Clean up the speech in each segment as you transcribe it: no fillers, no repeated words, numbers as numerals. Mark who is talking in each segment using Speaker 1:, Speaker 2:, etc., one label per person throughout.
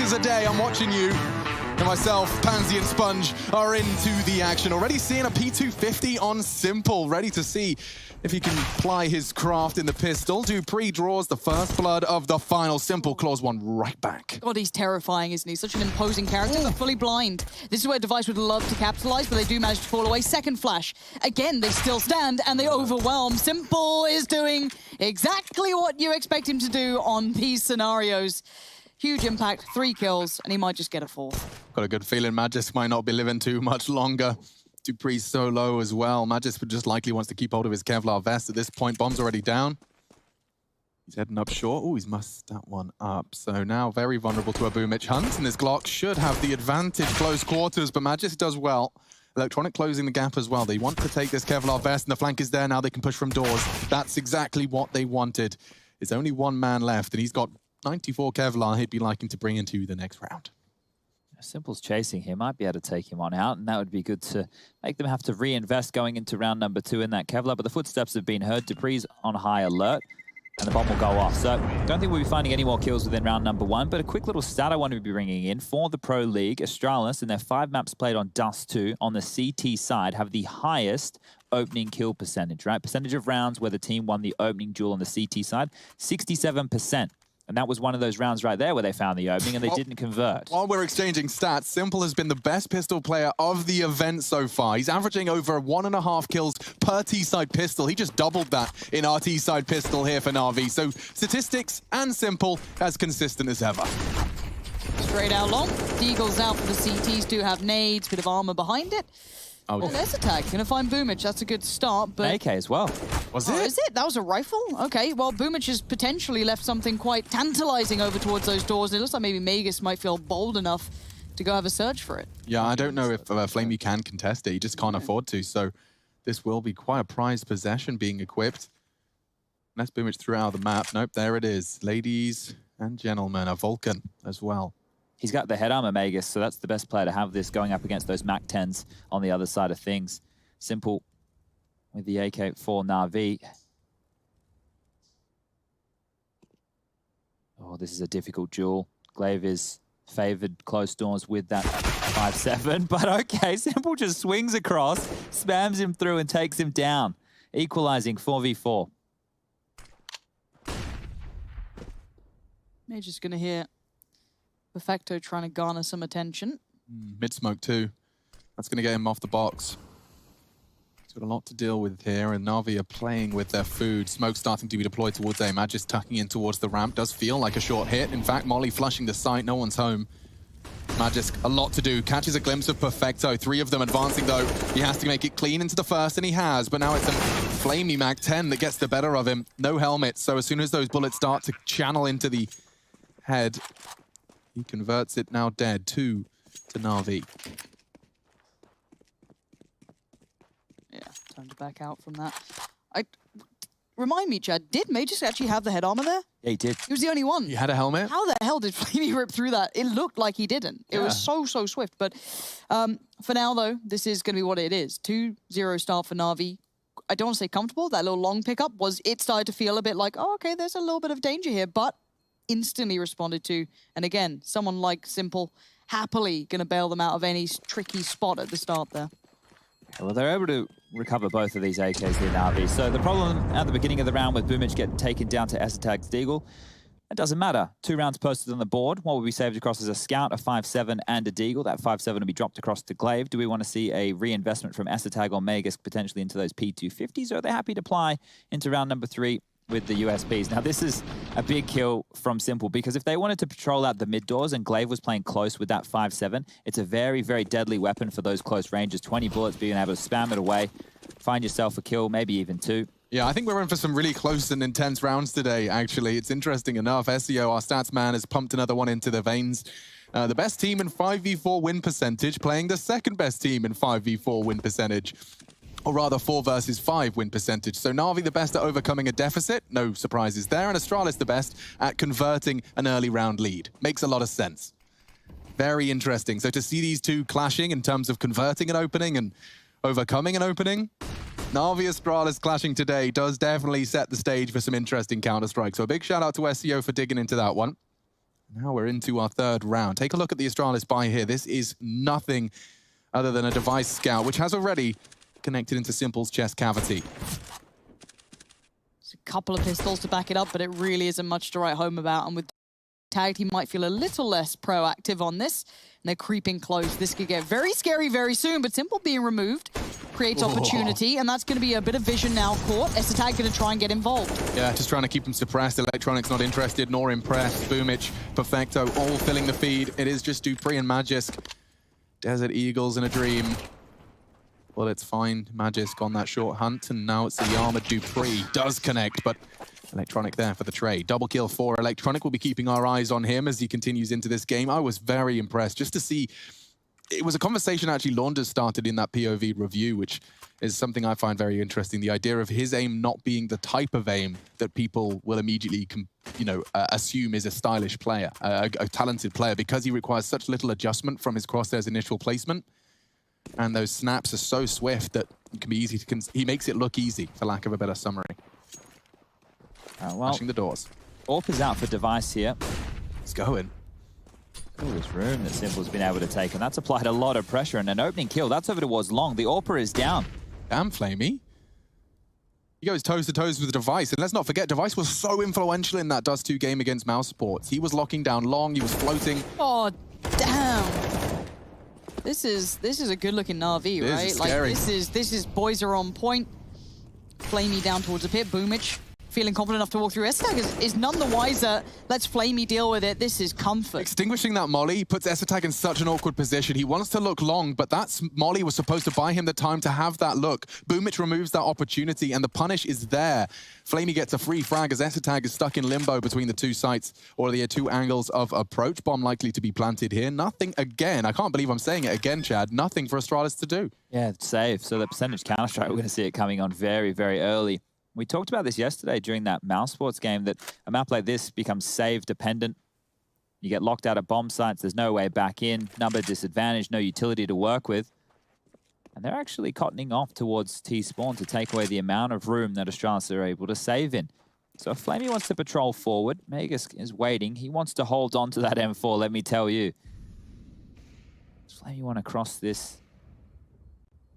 Speaker 1: is a day. I'm watching you. And myself, Pansy and Sponge are into the action. Already seeing a P250 on Simple. Ready to see if he can ply his craft in the pistol. Dupree draws the first blood of the final. Simple claws one right back.
Speaker 2: God, he's terrifying, isn't he? Such an imposing character, but fully blind. This is where Device would love to capitalize, but they do manage to fall away. Second flash. Again, they still stand, and they overwhelm. Simple is doing exactly what you expect him to do on these scenarios. Huge impact, 3 kills, and he might just get a 4th.
Speaker 1: Got a good feeling Magis might not be living too much longer. Dupree's so low as well. Magis would just likely wants to keep hold of his Kevlar vest at this point. Bomb's already down. He's heading up short. Oh, he's mussed that one up. So now very vulnerable to a Boomich hunt, and this Glock should have the advantage close quarters, but Magis does well. Electronic closing the gap as well. They want to take this Kevlar vest, and the flank is there now. They can push from doors. That's exactly what they wanted. There's only one man left, and he's got 94 Kevlar he'd be liking to bring into the next round.
Speaker 3: Simple's chasing him, might be able to take him on out, and that would be good to make them have to reinvest going into round number 2 in that Kevlar, but the footsteps have been heard. Dupree's on high alert, and the bomb will go off. So don't think we'll be finding any more kills within round number 1, but a quick little stat I want to be bringing in for the Pro League. Astralis, in their 5 maps played on Dust2 on the CT side, have the highest opening kill percentage, right? Percentage of rounds where the team won the opening duel on the CT side, 67%. And that was one of those rounds right there where they found the opening and they didn't convert.
Speaker 1: While we're exchanging stats, Simple has been the best pistol player of the event so far. He's averaging over 1.5 kills per T-side pistol. He just doubled that in our T-side pistol here for Navi. So statistics and Simple as consistent as ever.
Speaker 2: Straight out long. Deagle's out for the CTs, do have nades, bit of armor behind it.
Speaker 1: Oh,
Speaker 2: well, there's a tag. Gonna find Boomich. That's a good start, but...
Speaker 3: AK as well.
Speaker 1: Was it?
Speaker 2: Is it? That was a rifle? Okay, well, Boomich has potentially left something quite tantalizing over towards those doors, and it looks like maybe Magus might feel bold enough to go have a search for it.
Speaker 1: Yeah, I don't know if Flamey can contest it. He just can't afford to, so this will be quite a prized possession being equipped. Unless Boomich threw out of the map. Nope, there it is. Ladies and gentlemen, a Vulcan as well.
Speaker 3: He's got the head armor, Magus, so that's the best player to have this going up against those Mac 10s on the other side of things. Simple with the AK for Navi. Oh, this is a difficult duel. Glaive is favored close doors with that 5-7, but okay, Simple just swings across, spams him through and takes him down, equalizing 4v4.
Speaker 2: Major's gonna hear Perfecto trying to garner some attention.
Speaker 1: Mid-smoke too. That's going to get him off the box. He's got a lot to deal with here, and Navi are playing with their food. Smoke starting to be deployed towards A. Magis tucking in towards the ramp. Does feel like a short hit. In fact, Molly flushing the site. No one's home. Magis, a lot to do. Catches a glimpse of Perfecto. 3 of them advancing, though. He has to make it clean into the first, and he has. But now it's a flamey Mac 10 that gets the better of him. No helmet, so as soon as those bullets start to channel into the head, he converts it now dead. 2 to Navi.
Speaker 2: Yeah, time to back out from that. Remind me, Chad, did Magus actually have the head armor there?
Speaker 3: Yeah, he did.
Speaker 2: He was the only one.
Speaker 1: You had a helmet?
Speaker 2: How the hell did Flamey rip through that? It looked like he didn't. It was so swift. But for now, though, this is going to be what it is. 2-0 start for Navi. I don't want to say comfortable. That little long pickup was, it started to feel a bit like, oh, okay, there's a little bit of danger here. But instantly responded to, and again, someone like Simple happily going to bail them out of any tricky spot at the start there.
Speaker 3: Well, they're able to recover both of these AKs here, Navi. So the problem at the beginning of the round with Boomich getting taken down to Esatag's Deagle, it doesn't matter. 2 rounds posted on the board. What will be saved across is a Scout, a 5-7, and a Deagle. That 5-7 will be dropped across to Glaive. Do we want to see a reinvestment from Esatag or Magus potentially into those P250s, or are they happy to apply into round number 3 with the USPs? Now, this is a big kill from Simple, because if they wanted to patrol out the mid doors and Glaive was playing close with that 5-7, it's a very, very deadly weapon for those close ranges. 20 bullets, being able to spam it away, find yourself a kill, maybe even 2.
Speaker 1: Yeah, I think we're in for some really close and intense rounds today, actually. It's interesting enough. SEO, our stats man, has pumped another one into the veins. The best team in 5v4 win percentage, playing the second best team in 5v4 win percentage. Or rather, 4 versus 5 win percentage. So Navi the best at overcoming a deficit, no surprises there, and Astralis the best at converting an early round lead. Makes a lot of sense. Very interesting. So to see these two clashing in terms of converting an opening and overcoming an opening, Navi Astralis clashing today does definitely set the stage for some interesting Counter-Strike. So a big shout out to SEO for digging into that one. Now we're into our third round. Take a look at the Astralis buy here. This is nothing other than a device scout, which has already connected into Simple's chest cavity.
Speaker 2: There's a couple of pistols to back it up, but it really isn't much to write home about. And with tagged, he might feel a little less proactive on this. And they're creeping close. This could get very scary very soon, but Simple being removed creates opportunity, and that's going to be a bit of vision now caught. Esatag going to try and get involved.
Speaker 1: Yeah, just trying to keep him suppressed. Electronic's not interested nor impressed. Boomich, Perfecto, all filling the feed. It is just dupreeh and Magisk. Desert Eagles in a dream. Well, it's fine. Magisk on that short hunt, and now it's the armored dupreeh. Does connect, but Electronic there for the trade. Double kill for Electronic. We'll be keeping our eyes on him as he continues into this game. I was very impressed just to see. It was a conversation actually Launders started in that POV review, which is something I find very interesting. The idea of his aim not being the type of aim that people will immediately, assume is a stylish player, a talented player, because he requires such little adjustment from his crosshair's initial placement. And those snaps are so swift that it can be easy to... He makes it look easy, for lack of a better summary. Flashing the doors.
Speaker 3: Orp is out for device here.
Speaker 1: It's going.
Speaker 3: All this room that Simple's been able to take, and that's applied a lot of pressure. And an opening kill, that's over towards Long. The Orpa is down.
Speaker 1: Damn, Flamey. He goes toes to toes with the Device. And let's not forget, Device was so influential in that Dust2 game against mouse supports. He was locking down Long, he was floating.
Speaker 2: Oh, damn. This is a good-looking Navi, right?
Speaker 1: This is scary.
Speaker 2: This is boys are on point. Flamey down towards the pit. Boomich feeling confident enough to walk through. Esatag is none the wiser. Let's Flamey deal with it. This is comfort.
Speaker 1: Extinguishing that molly puts Esatag in such an awkward position. He wants to look Long, but that molly was supposed to buy him the time to have that look. Boomich removes that opportunity, and the punish is there. Flamey gets a free frag as Esatag is stuck in limbo between the two sites, or the two angles of approach. Bomb likely to be planted here. Nothing again. I can't believe I'm saying it again, Chad. Nothing for Astralis to do.
Speaker 3: Yeah, it's safe. So the percentage Counter-Strike, we're going to see it coming on very, very early. We talked about this yesterday during that Mouse Sports game, that a map like this becomes save dependent. You get locked out of bomb sites, there's no way back in, number disadvantage, no utility to work with. And they're actually cottoning off towards T-Spawn to take away the amount of room that Astralis are able to save in. So if Flamey wants to patrol forward, Magus is waiting. He wants to hold on to that M4, let me tell you. Does Flamey want to cross this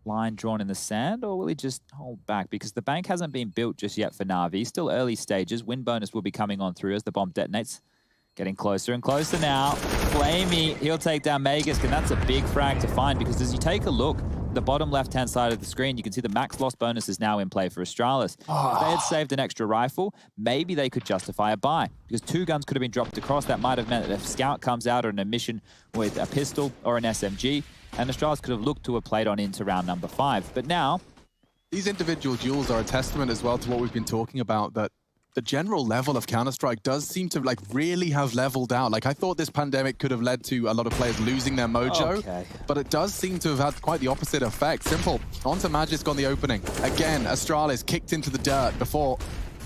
Speaker 3: line drawn in the sand, or will he just hold back? Because the bank hasn't been built just yet for Navi. Still early stages. Win bonus will be coming on through as the bomb detonates. Getting closer and closer now. Flamey, he'll take down Magisk, and that's a big frag to find, because as you take a look, the bottom left-hand side of the screen, you can see the max loss bonus is now in play for Astralis. If they had saved an extra rifle, maybe they could justify a buy, because 2 guns could have been dropped across. That might have meant that if Scout comes out on a mission with a pistol or an SMG, and Astralis could have looked to have played on into round number 5. But now...
Speaker 1: These individual duels are a testament as well to what we've been talking about, that the general level of Counter-Strike does seem to really have leveled out. I thought this pandemic could have led to a lot of players losing their mojo, but it does seem to have had quite the opposite effect. Simple, onto Magisk on the opening. Again, Astralis kicked into the dirt before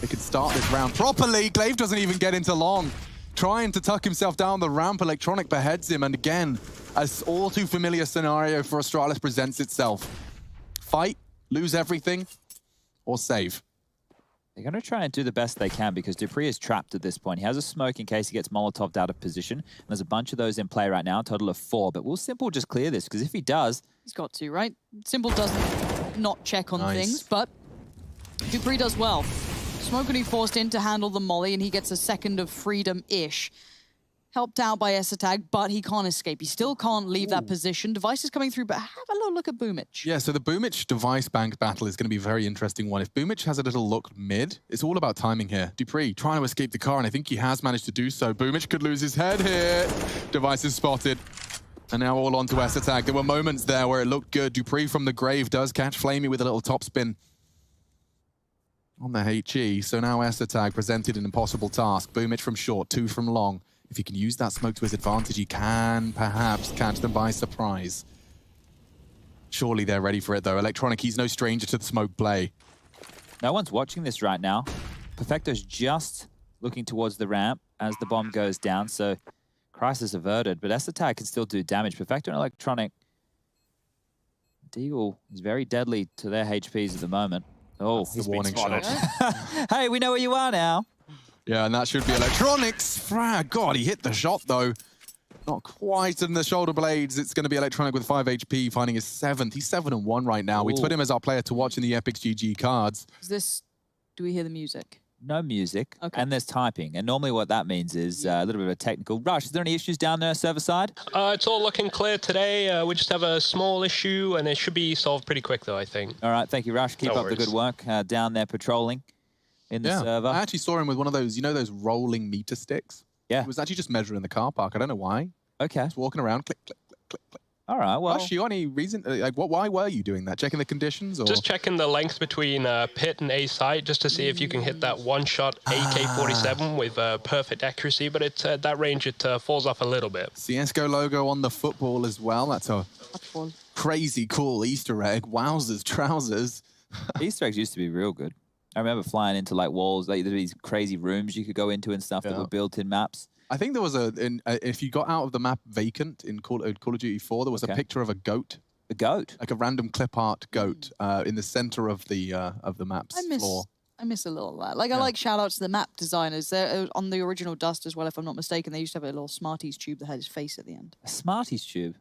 Speaker 1: they could start this round properly. Glaive doesn't even get into Long. Trying to tuck himself down the ramp, Electronic beheads him, and again, an all too familiar scenario for Astralis presents itself. Fight, lose everything, or save.
Speaker 3: They're going to try and do the best they can, because dupreeh is trapped at this point. He has a smoke in case he gets Molotoved out of position. And there's a bunch of those in play right now, a total of 4. But will Simple just clear this? Because if he does...
Speaker 2: He's got to, right? Simple doesn't not check on things, but dupreeh does well. Smoke will be forced in to handle the molly, and he gets a second of freedom-ish. Helped out by Esatag, but he can't escape. He still can't leave that position. Device is coming through, but have a little look at Boomich.
Speaker 1: Yeah, so the Boomich Device Bank battle is going to be a very interesting one. If Boomich has a little look mid, it's all about timing here. dupreeh trying to escape the car, and I think he has managed to do so. Boomich could lose his head here. Device is spotted. And now all on to Esatag. There were moments there where it looked good. dupreeh from the grave does catch Flamey with a little topspin on the HE. So now Esatag presented an impossible task. Boomich from short, 2 from long. If he can use that smoke to his advantage, he can perhaps catch them by surprise. Surely they're ready for it, though. Electronic, he's no stranger to the smoke play.
Speaker 3: No one's watching this right now. Perfecto's just looking towards the ramp as the bomb goes down, so crisis averted. But Esatag can still do damage. Perfecto and Electronic. Deagle is very deadly to their HPs at the moment. Oh, he's been spotted. Hey, we know where you are now.
Speaker 1: Yeah, and that should be Electronics. Frag. God, he hit the shot, though. Not quite in the shoulder blades. It's going to be Electronic with 5 HP, finding his 7th. He's 7-1 right now. We put him as our player to watch in the Epic's GG cards.
Speaker 2: Is this... Do we hear the music?
Speaker 3: No music,
Speaker 2: okay.
Speaker 3: And there's typing. And normally what that means is a little bit of a technical rush. Is there any issues down there, server side?
Speaker 4: It's all looking clear today. We just have a small issue, and it should be solved pretty quick, though, I think.
Speaker 3: All right, thank you, Rush. Keep
Speaker 4: No
Speaker 3: up the good work down there patrolling in the server.
Speaker 1: I actually saw him with one of those, you know, those rolling meter sticks?
Speaker 3: Yeah.
Speaker 1: He was actually just measuring the car park. I don't know why.
Speaker 3: Okay.
Speaker 1: Just walking around, click, click, click, click, click.
Speaker 3: All right, well...
Speaker 1: Rush, you got any reason? Like, why were you doing that? Checking the conditions? Or?
Speaker 4: Just checking the length between pit and A site, just to see if you can hit that one-shot AK-47 with perfect accuracy, but it's at that range, it falls off a little bit.
Speaker 1: CSGO logo on the football as well. That's a crazy cool Easter egg. Wowzers, trousers.
Speaker 3: Easter eggs used to be real good. I remember flying into like walls, like these crazy rooms you could go into and stuff that were built in maps.
Speaker 1: I think there was if you got out of the map vacant in Call of Duty 4, there was a picture of a goat.
Speaker 3: A goat?
Speaker 1: Like a random clip art goat in the center of the map's floor.
Speaker 2: I miss a little of that. Like, I like shout outs to the map designers. They're on the original Dust as well, if I'm not mistaken. They used to have a little Smarties tube that had his face at the end.
Speaker 3: A Smarties tube?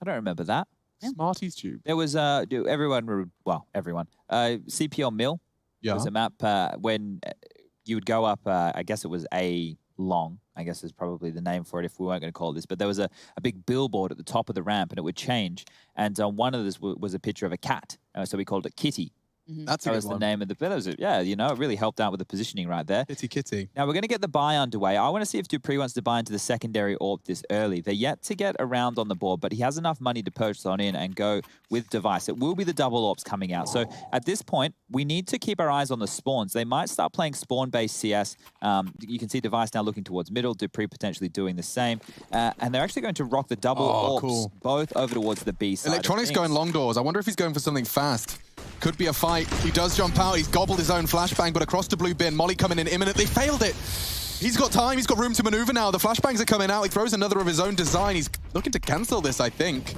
Speaker 3: I don't remember that.
Speaker 1: Yeah. Smarties tube.
Speaker 3: There was, everyone, CPL Mill.
Speaker 1: Yeah.
Speaker 3: It was a map when you would go up, I guess it was A long, I guess is probably the name for it if we weren't going to call it this, but there was a big billboard at the top of the ramp and it would change. And one of this was a picture of a cat. So we called it Kitty.
Speaker 1: That's a good one.
Speaker 3: The name of the video. Yeah, you know, it really helped out with the positioning right there.
Speaker 1: Kitty.
Speaker 3: Now we're going to get the buy underway. I want to see if dupreeh wants to buy into the secondary AWP this early. They're yet to get around on the board, but he has enough money to purchase on in and go with device. It will be the double AWPs coming out. So at this point, we need to keep our eyes on the spawns. They might start playing spawn-based CS. You can see device now looking towards middle, dupreeh potentially doing the same. And they're actually going to rock the double AWPs both over towards the B side.
Speaker 1: Electronics going long doors. I wonder if he's going for something fast. Could be a fight. He does jump out. He's gobbled his own flashbang, but across to blue bin. Molly coming in imminently. Failed it. He's got time. He's got room to maneuver now. The flashbangs are coming out. He throws another of his own design. He's looking to cancel this, I think.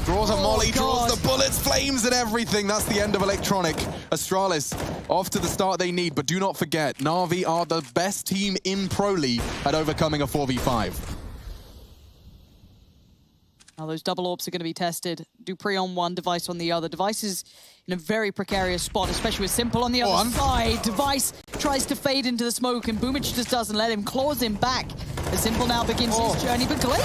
Speaker 1: Draws a Molly, draws the bullets, flames and everything. That's the end of Electronic. Astralis off to the start they need, but do not forget, Navi are the best team in Pro League at overcoming a 4v5.
Speaker 2: Now those double AWPs are going to be tested. dupreeh on one, Device on the other. Device is in a very precarious spot, especially with Simple on the other side. Device tries to fade into the smoke, and Boomich just doesn't let him, claws him back. As Simple now begins his journey, but Glaive!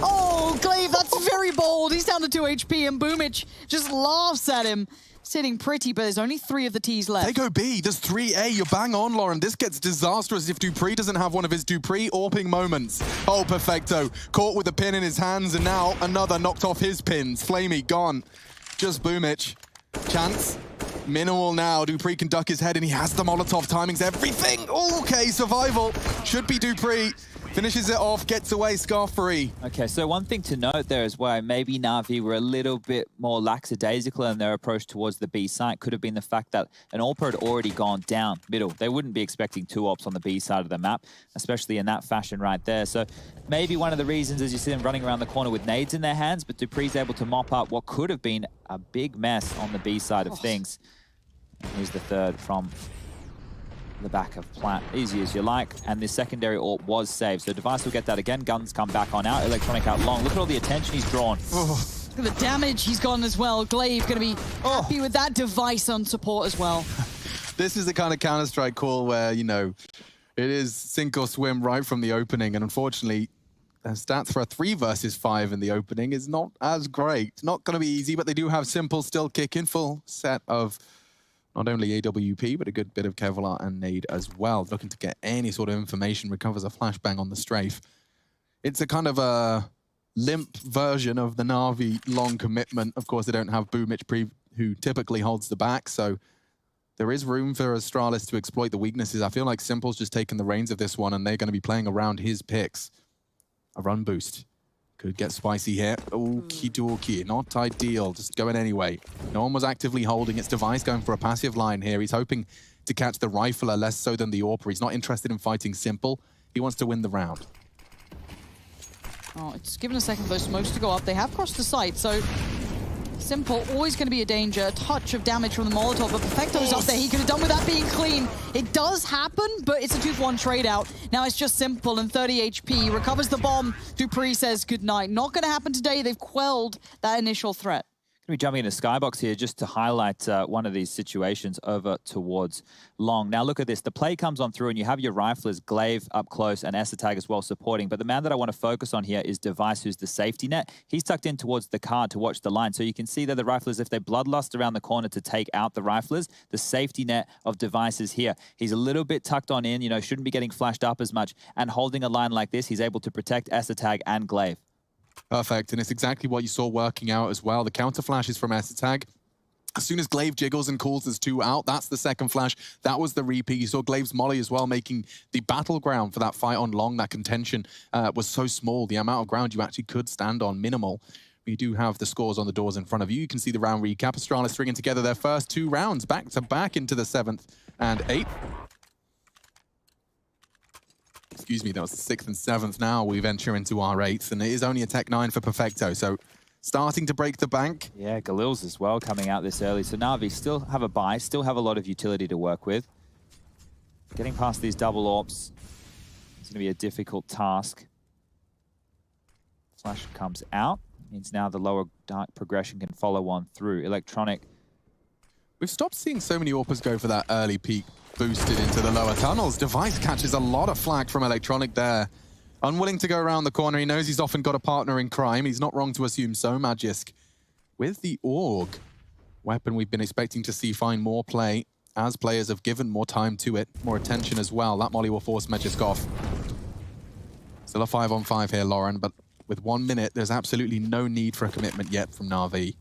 Speaker 2: Oh, Glaive, that's very bold. He's down to 2 HP, and Boomich just laughs at him. Sitting pretty, but there's only 3 of the T's left.
Speaker 1: They go B. There's 3A. You're bang on, Lauren. This gets disastrous if dupreeh doesn't have one of his dupreeh AWPing moments. Oh, perfecto. Caught with the pin in his hands, and now another knocked off his pins. Flamey gone. Just Boomich. Chance. Minimal now. dupreeh can duck his head, and he has the Molotov. Timing's everything. Okay, survival. Should be dupreeh. Finishes it off, gets away, scarf free.
Speaker 3: Okay, so one thing to note there is why maybe Navi were a little bit more lackadaisical in their approach towards the B site could have been the fact that an AWPer had already gone down middle. They wouldn't be expecting 2 AWPs on the B side of the map, especially in that fashion right there. So maybe one of the reasons is you see them running around the corner with nades in their hands, but dupreeh's able to mop up what could have been a big mess on the B side of things. And here's the third from the back of plant, easy as you like, and the secondary AWP was saved. So Device will get that again. Guns come back on out. Electronic out long. Look at all the attention he's drawn.
Speaker 2: Look at the damage he's gotten as well. Glaive going to be happy with that. Device on support as well.
Speaker 1: This is the kind of Counter-Strike call where, you know, it is sink or swim right from the opening, and unfortunately, their stats for a 3 versus 5 in the opening is not as great. Not going to be easy, but they do have Simple still kicking, full set of not only AWP, but a good bit of Kevlar and nade as well. Looking to get any sort of information, recovers a flashbang on the strafe. It's a kind of a limp version of the Navi long commitment. Of course, they don't have Boomich, who typically holds the back, so there is room for Astralis to exploit the weaknesses. I feel like Simple's just taken the reins of this one, and they're going to be playing around his picks. A run boost. Could get spicy here. Okie dokie. Not ideal. Just going anyway. No one was actively holding. It's Device going for a passive line here. He's hoping to catch the rifler, less so than the AWPer. He's not interested in fighting Simple. He wants to win the round.
Speaker 2: Oh, it's given a second for those smokes to go up. They have crossed the site, so Simple, always going to be a danger. A touch of damage from the Molotov, but Perfecto's up there. He could have done with that being clean. It does happen, but it's a 2-for-1 trade out. Now it's just Simple and 30 HP. Recovers the bomb. Dupree says goodnight. Not going to happen today. They've quelled that initial threat.
Speaker 3: Going to be jumping into Skybox here just to highlight one of these situations over towards Long. Now look at this. The play comes on through and you have your riflers, Glaive up close and Esatag as well supporting. But the man that I want to focus on here is Device, who's the safety net. He's tucked in towards the card to watch the line. So you can see that the riflers, if they bloodlust around the corner to take out the riflers, the safety net of Device is here. He's a little bit tucked on in, you know, shouldn't be getting flashed up as much. And holding a line like this, he's able to protect Esatag and Glaive.
Speaker 1: Perfect, and it's exactly what you saw working out as well. The counter flashes from Esatag. As soon as Glaive jiggles and calls his 2 out, that's the second flash. That was the repeat. You saw Glaive's molly as well, making the battleground for that fight on Long. That contention was so small. The amount of ground you actually could stand on, minimal. We do have the scores on the doors in front of you. You can see the round recap. Astralis stringing together their first 2 rounds back-to-back into the 7th and 8th. Excuse me, that was the 6th and 7th. Now we venture into our 8th, and it is only a Tech 9 for Perfecto, so starting to break the bank.
Speaker 3: Yeah, Galil's as well coming out this early. So Navi still have a buy, still have a lot of utility to work with. Getting past these double AWPs is going to be a difficult task. Flash comes out. Means now the lower dark progression can follow on through. Electronic.
Speaker 1: We've stopped seeing so many AWPers go for that early peak boosted into the lower tunnels. Device catches a lot of flack from Electronic there. Unwilling to go around the corner. He knows he's often got a partner in crime. He's not wrong to assume so. Magisk with the AUG weapon we've been expecting to see find more play as players have given more time to it, more attention as well. That molly will force Magisk off. Still a 5-on-5 here, Lauren, but with 1 minute, there's absolutely no need for a commitment yet from Navi.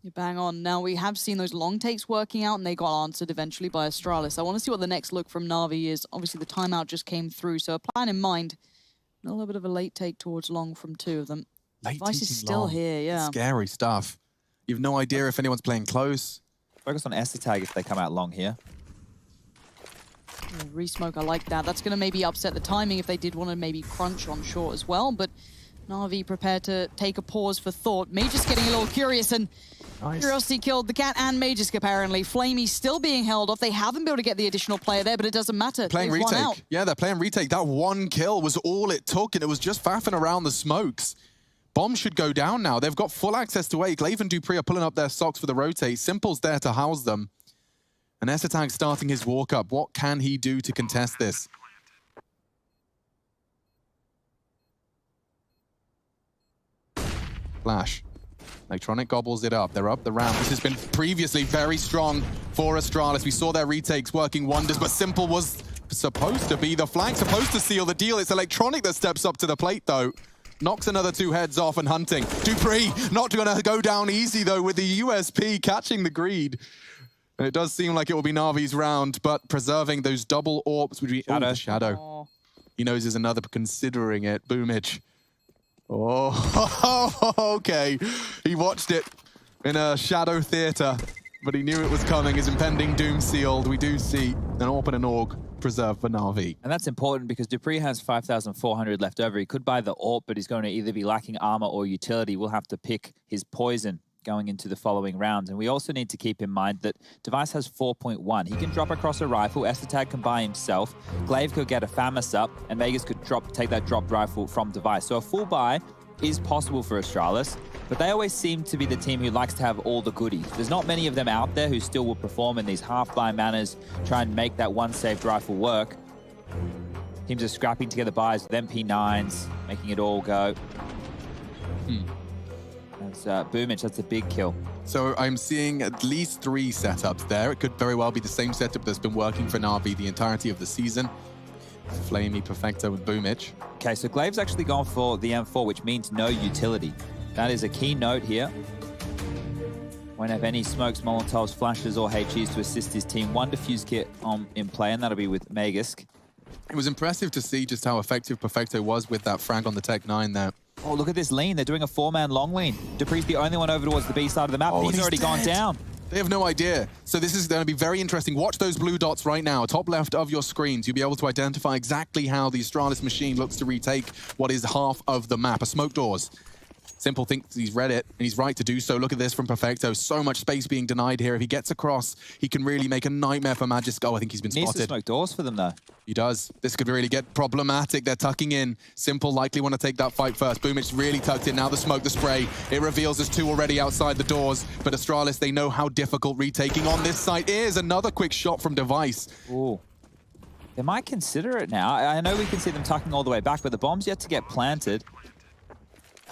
Speaker 2: You bang on. Now, we have seen those long takes working out, and they got answered eventually by Astralis. I want to see what the next look from Navi is. Obviously, the timeout just came through, so a plan in mind. A little bit of a late take towards Long from 2 of them. Device is still here, yeah.
Speaker 1: Scary stuff. You've no idea if anyone's playing close.
Speaker 3: Focus on Esatag if they come out Long here.
Speaker 2: Yeah, re-smoke, I like that. That's going to maybe upset the timing if they did want to maybe crunch on short as well, but Navi prepared to take a pause for thought. Magisk getting a little curious, and Curiosity killed the cat and Magisk apparently. Flamey still being held off. They haven't been able to get the additional player there, but it doesn't matter.
Speaker 1: Playing
Speaker 2: They've won
Speaker 1: retake.
Speaker 2: out.
Speaker 1: Yeah, they're playing retake. That 1 kill was all it took, and it was just faffing around the smokes. Bomb should go down now. They've got full access to A. Glaive and Dupree are pulling up their socks for the rotate. Simple's there to house them. And Esatag starting his walk up. What can he do to contest this? Flash. Electronic gobbles it up. They're up the ramp. This has been previously very strong for Astralis. We saw their retakes working wonders, but Simple was supposed to be the flank, supposed to seal the deal. It's Electronic that steps up to the plate, though. Knocks another 2 heads off and hunting. Dupree not going to go down easy, though, with the USP catching the greed. And it does seem like it will be Navi's round, but preserving those double AWPs would be...
Speaker 3: Shadow.
Speaker 1: Oh, the Shadow.
Speaker 2: Oh.
Speaker 1: He knows there's another considering it. Boomage. Oh, okay. He watched it in a Shadow theater, but he knew it was coming. His impending doom sealed. We do see an AWP and an AUG preserved for Navi.
Speaker 3: And that's important because Dupree has 5,400 left over. He could buy the AWP, but he's going to either be lacking armor or utility. We'll have to pick his poison going into the following rounds. And we also need to keep in mind that Device has 4.1. He can drop across a rifle. Esatag can buy himself. Glaive could get a FAMAS up, and Vegas could take that dropped rifle from Device. So a full buy is possible for Astralis, but they always seem to be the team who likes to have all the goodies. There's not many of them out there who still will perform in these half-buy manners, try and make that one saved rifle work. Teams are scrapping together buys with MP9s, making it all go. That's Boomage, that's a big kill.
Speaker 1: So I'm seeing at least 3 setups there. It could very well be the same setup that's been working for Navi the entirety of the season. Flamey, Perfecto, and Boomage.
Speaker 3: Okay, so Glaive's actually gone for the M4, which means no utility. That is a key note here. Won't have any smokes, Molotovs, flashes, or HEs to assist his team. 1 defuse kit in play, and that'll be with Magisk.
Speaker 1: It was impressive to see just how effective Perfecto was with that frag on the Tech 9 there.
Speaker 3: Oh, look at this lean. They're doing a 4-man long lean. Dupree's the only one over towards the B side of the map.
Speaker 1: Oh,
Speaker 3: He's already gone down.
Speaker 1: They have no idea. So this is going to be very interesting. Watch those blue dots right now, top left of your screens. You'll be able to identify exactly how the Astralis machine looks to retake what is half of the map. A smoke doors. Simple thinks he's read it, and he's right to do so. Look at this from Perfecto. So much space being denied here. If he gets across, he can really make a nightmare for Magisk. Oh, I think he's been spotted.
Speaker 3: Needs to smoke doors for them, though.
Speaker 1: He does. This could really get problematic. They're tucking in. Simple likely want to take that fight first. Boomich really tucked in. Now the smoke, the spray. It reveals there's 2 already outside the doors. But Astralis, they know how difficult retaking on this site is. Another quick shot from Device.
Speaker 3: Ooh. They might consider it now. I know we can see them tucking all the way back, but the bomb's yet to get planted.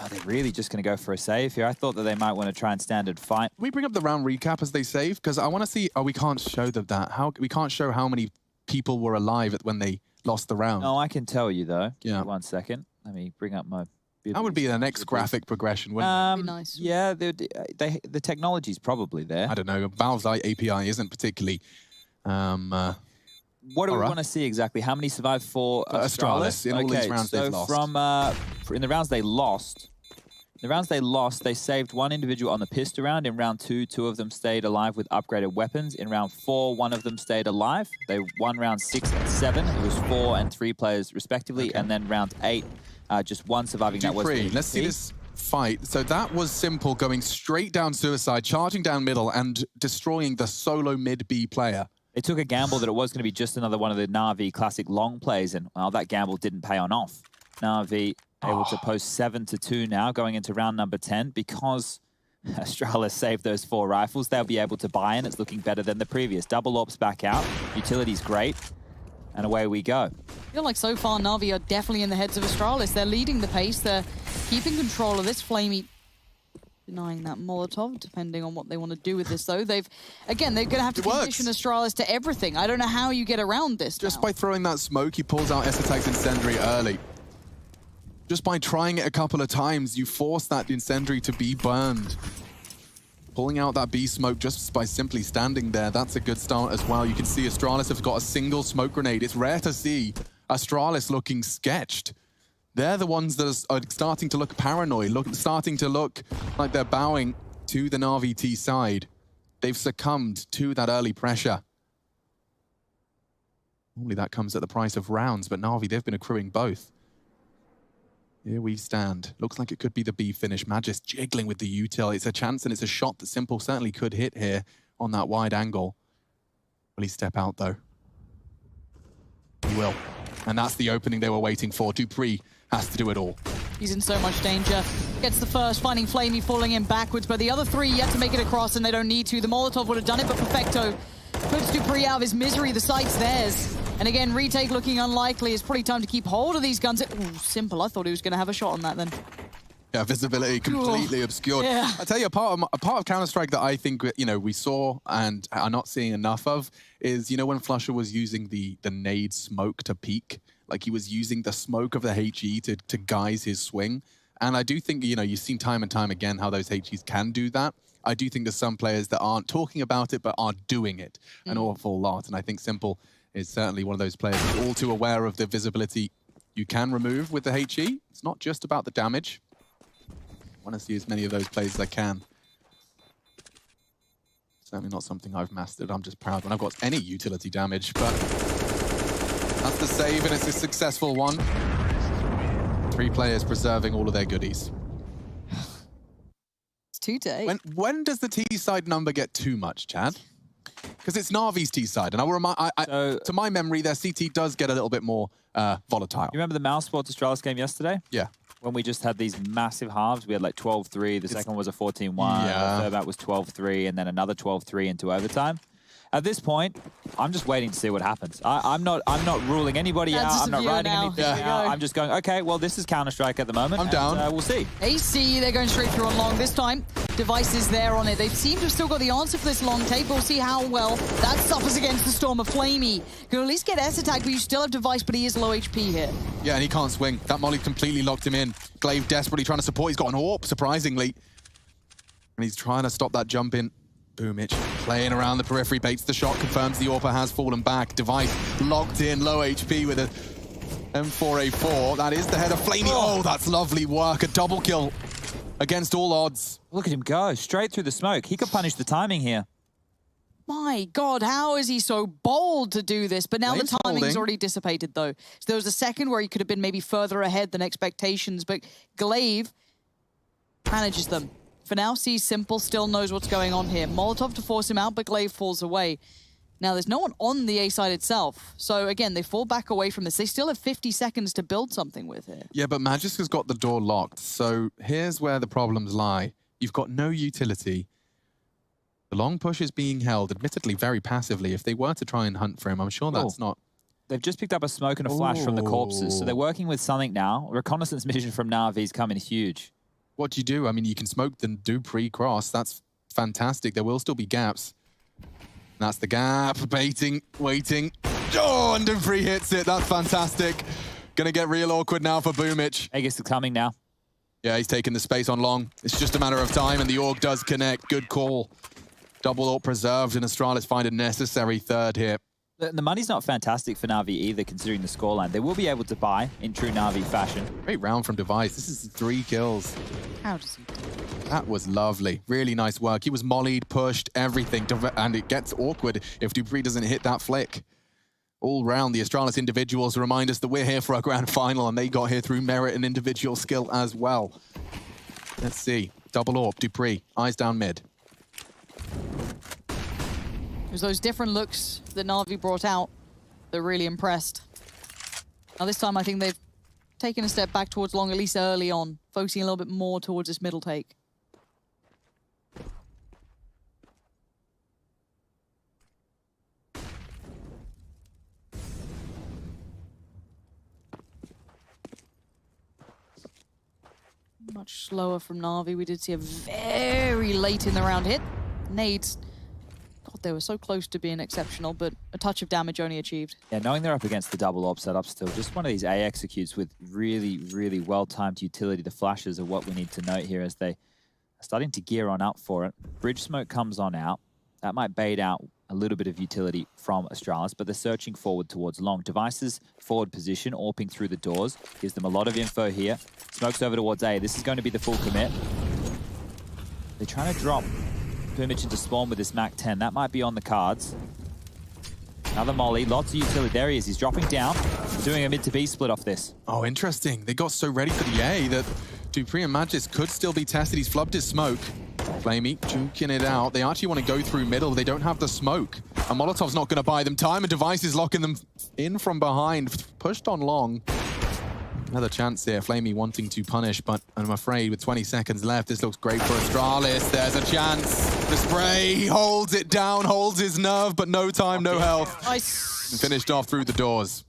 Speaker 3: Are they really just going to go for a save here? I thought that they might want to try and standard fight.
Speaker 1: Can we bring up the round recap as they save? Because I want to see... Oh, we can't show them that. We can't show how many people were alive when they lost the round.
Speaker 3: No, I can tell you, though.
Speaker 1: Yeah.
Speaker 3: 1 second. Let me bring up my...
Speaker 1: That would be the next graphic progression, wouldn't it?
Speaker 2: Be nice.
Speaker 3: Yeah, the technology's probably there.
Speaker 1: I don't know. Valve's API isn't particularly...
Speaker 3: What do we want to see exactly? How many survived for Astralis?
Speaker 1: In all these rounds they've lost.
Speaker 3: In the rounds they lost, they saved 1 individual on the pistol round. In round 2, 2 of them stayed alive with upgraded weapons. In round 4, 1 of them stayed alive. They won round 6 and 7. It was 4 and 3 players respectively. Okay. And then round 8, just 1 surviving. That was the
Speaker 1: Let's see this fight. So that was Simple going straight down suicide, charging down middle and destroying the solo mid B player.
Speaker 3: They took a gamble that it was going to be just another one of the Navi classic long plays, and well, that gamble didn't pay off. Navi able to post 7-2 now, going into round number 10, because Astralis saved those 4 rifles. They'll be able to buy in. It's looking better than the previous. Double AWPs back out. Utility's great. And away we go.
Speaker 2: I feel like so far Navi are definitely in the heads of Astralis. They're leading the pace. They're keeping control of this. Flamey denying that Molotov, depending on what they want to do with this, though. They're going to have to condition Astralis to everything. I don't know how you get around this
Speaker 1: Just by throwing that smoke, he pulls out STag's Incendiary early. Just by trying it a couple of times, you force that Incendiary to be burned. Pulling out that B smoke just by simply standing there, that's a good start as well. You can see Astralis have got a single smoke grenade. It's rare to see Astralis looking sketched. They're the ones that are starting to look paranoid, starting to look like they're bowing to the Navi T side. They've succumbed to that early pressure. Normally that comes at the price of rounds, but Navi, they've been accruing both. Here we stand. Looks like it could be the B finish. Magisk jiggling with the util. It's a chance and it's a shot that Simple certainly could hit here on that wide angle. Will he step out though? He will. And that's the opening they were waiting for. Dupree has to do it all.
Speaker 2: He's in so much danger. Gets the first, finding Flamey falling in backwards, but the other 3 yet to make it across, and they don't need to. The Molotov would have done it, but Perfecto puts Dupree out of his misery. The site's theirs. And again, retake looking unlikely. It's probably time to keep hold of these guns. Ooh, Simple. I thought he was going to have a shot on that then.
Speaker 1: Yeah, visibility completely obscured.
Speaker 2: Yeah.
Speaker 1: I tell you, a part of Counter-Strike that I think we saw and are not seeing enough of is when Flusher was using the nade smoke to peek, like he was using the smoke of the HE to guise his swing. And I do think you've seen time and time again how those HEs can do that. I do think there's some players that aren't talking about it but are doing it an awful lot. And I think Simple is certainly one of those players who's all too aware of the visibility you can remove with the HE. It's not just about the damage. I want to see as many of those plays as I can. Certainly not something I've mastered. I'm just proud when I've got any utility damage, but that's the save, and it's a successful one. 3 players preserving all of their goodies.
Speaker 2: It's 2-8.
Speaker 1: When does the T side number get too much, Chad? Because it's Navi's T side, and I will remind, to my memory, their CT does get a little bit more volatile.
Speaker 3: You remember the Mouse Sports Astralis game yesterday? Yeah. When we just had these massive halves, we had like 12-3, the second was a 14-1, the third back was 12-3, and then another 12-3 into overtime. At this point, I'm just waiting to see what happens. I'm not ruling anybody out. I'm not writing anything out. I'm just going, okay, well, this is Counter-Strike at the moment.
Speaker 1: I'm down.
Speaker 3: We'll see.
Speaker 2: AC, they're going straight through on long. This time, Device is there on it. They seem to have still got the answer for this long tape. We'll see how well that suffers against the Storm of Flamey. Can at least get STag, but you still have Device, but he is low HP here.
Speaker 1: Yeah, and he can't swing. That molly completely locked him in. Glaive desperately trying to support. He's got an AWP, surprisingly. And he's trying to stop that jump in. Boomich playing around the periphery, baits the shot, confirms the AWP has fallen back. Device locked in, low HP with a M4A4. That is the head of Flamey. Oh, that's lovely work. A double kill against all odds.
Speaker 3: Look at him go, straight through the smoke. He could punish the timing here.
Speaker 2: My God, how is he so bold to do this? But now the timing's already dissipated, though. So there was a second where he could have been maybe further ahead than expectations, but Glaive manages them. For now, sees Simple, still knows what's going on here. Molotov to force him out, but Glaive falls away. Now, there's no one on the A side itself. So again, they fall back away from this. They still have 50 seconds to build something with here.
Speaker 1: Yeah, but Magisk has got the door locked. So here's where the problems lie. You've got no utility. The long push is being held, admittedly very passively. If they were to try and hunt for him, I'm sure that's not...
Speaker 3: They've just picked up a smoke and a flash from the corpses, so they're working with something now. A reconnaissance mission from Navi's come in huge.
Speaker 1: What do you do? I mean, you can smoke the do pre-cross. That's fantastic. There will still be gaps. That's the gap. Baiting, waiting. Oh, and Dupree hits it. That's fantastic. Gonna get real awkward now for Boomich.
Speaker 3: Aegis is coming now.
Speaker 1: Yeah, he's taking the space on long. It's just a matter of time, and the Org does connect. Good call. Double AWP preserved, and Astralis find a necessary third here.
Speaker 3: The money's not fantastic for Navi either, considering the scoreline. They will be able to buy in true Navi fashion.
Speaker 1: Great round from Device. This is 3 kills.
Speaker 2: How does he do it?
Speaker 1: That was lovely. Really nice work. He was mollied, pushed, everything. And it gets awkward if Dupree doesn't hit that flick. All round, the Astralis individuals remind us that we're here for our grand final, and they got here through merit and individual skill as well. Let's see. Double AWP, Dupree. Eyes down mid.
Speaker 2: It was those different looks that Navi brought out that really impressed. Now this time I think they've taken a step back towards long, at least early on, focusing a little bit more towards this middle take. Much slower from Navi. We did see a very late in the round hit. Nades. God, they were so close to being exceptional, but a touch of damage only achieved.
Speaker 3: Yeah, knowing they're up against the double AWP setup still, just one of these A executes with really, really well-timed utility. The flashes are what we need to note here as they are starting to gear on up for it. Bridge smoke comes on out. That might bait out a little bit of utility from Astralis, but they're searching forward towards long. Devices forward position, AWPing through the doors. Gives them a lot of info here. Smokes over towards A. This is going to be the full commit. They're trying to drop Boomich into spawn with this Mac 10. That might be on the cards. Another molly, lots of utility. There he is. He's dropping down. Doing a mid to B split off this.
Speaker 1: Oh, interesting. They got so ready for the A that Dupree and Magisk could still be tested. He's flubbed his smoke. Flamey juking it out. They actually want to go through middle. They don't have the smoke. And Molotov's not going to buy them time, and Device is locking them in from behind. Pushed on long. Another chance here. Flamey wanting to punish, but I'm afraid with 20 seconds left, this looks great for Astralis. There's a chance. The spray, he holds it down, holds his nerve, but no time, no health.
Speaker 2: Nice.
Speaker 1: And finished off through the doors.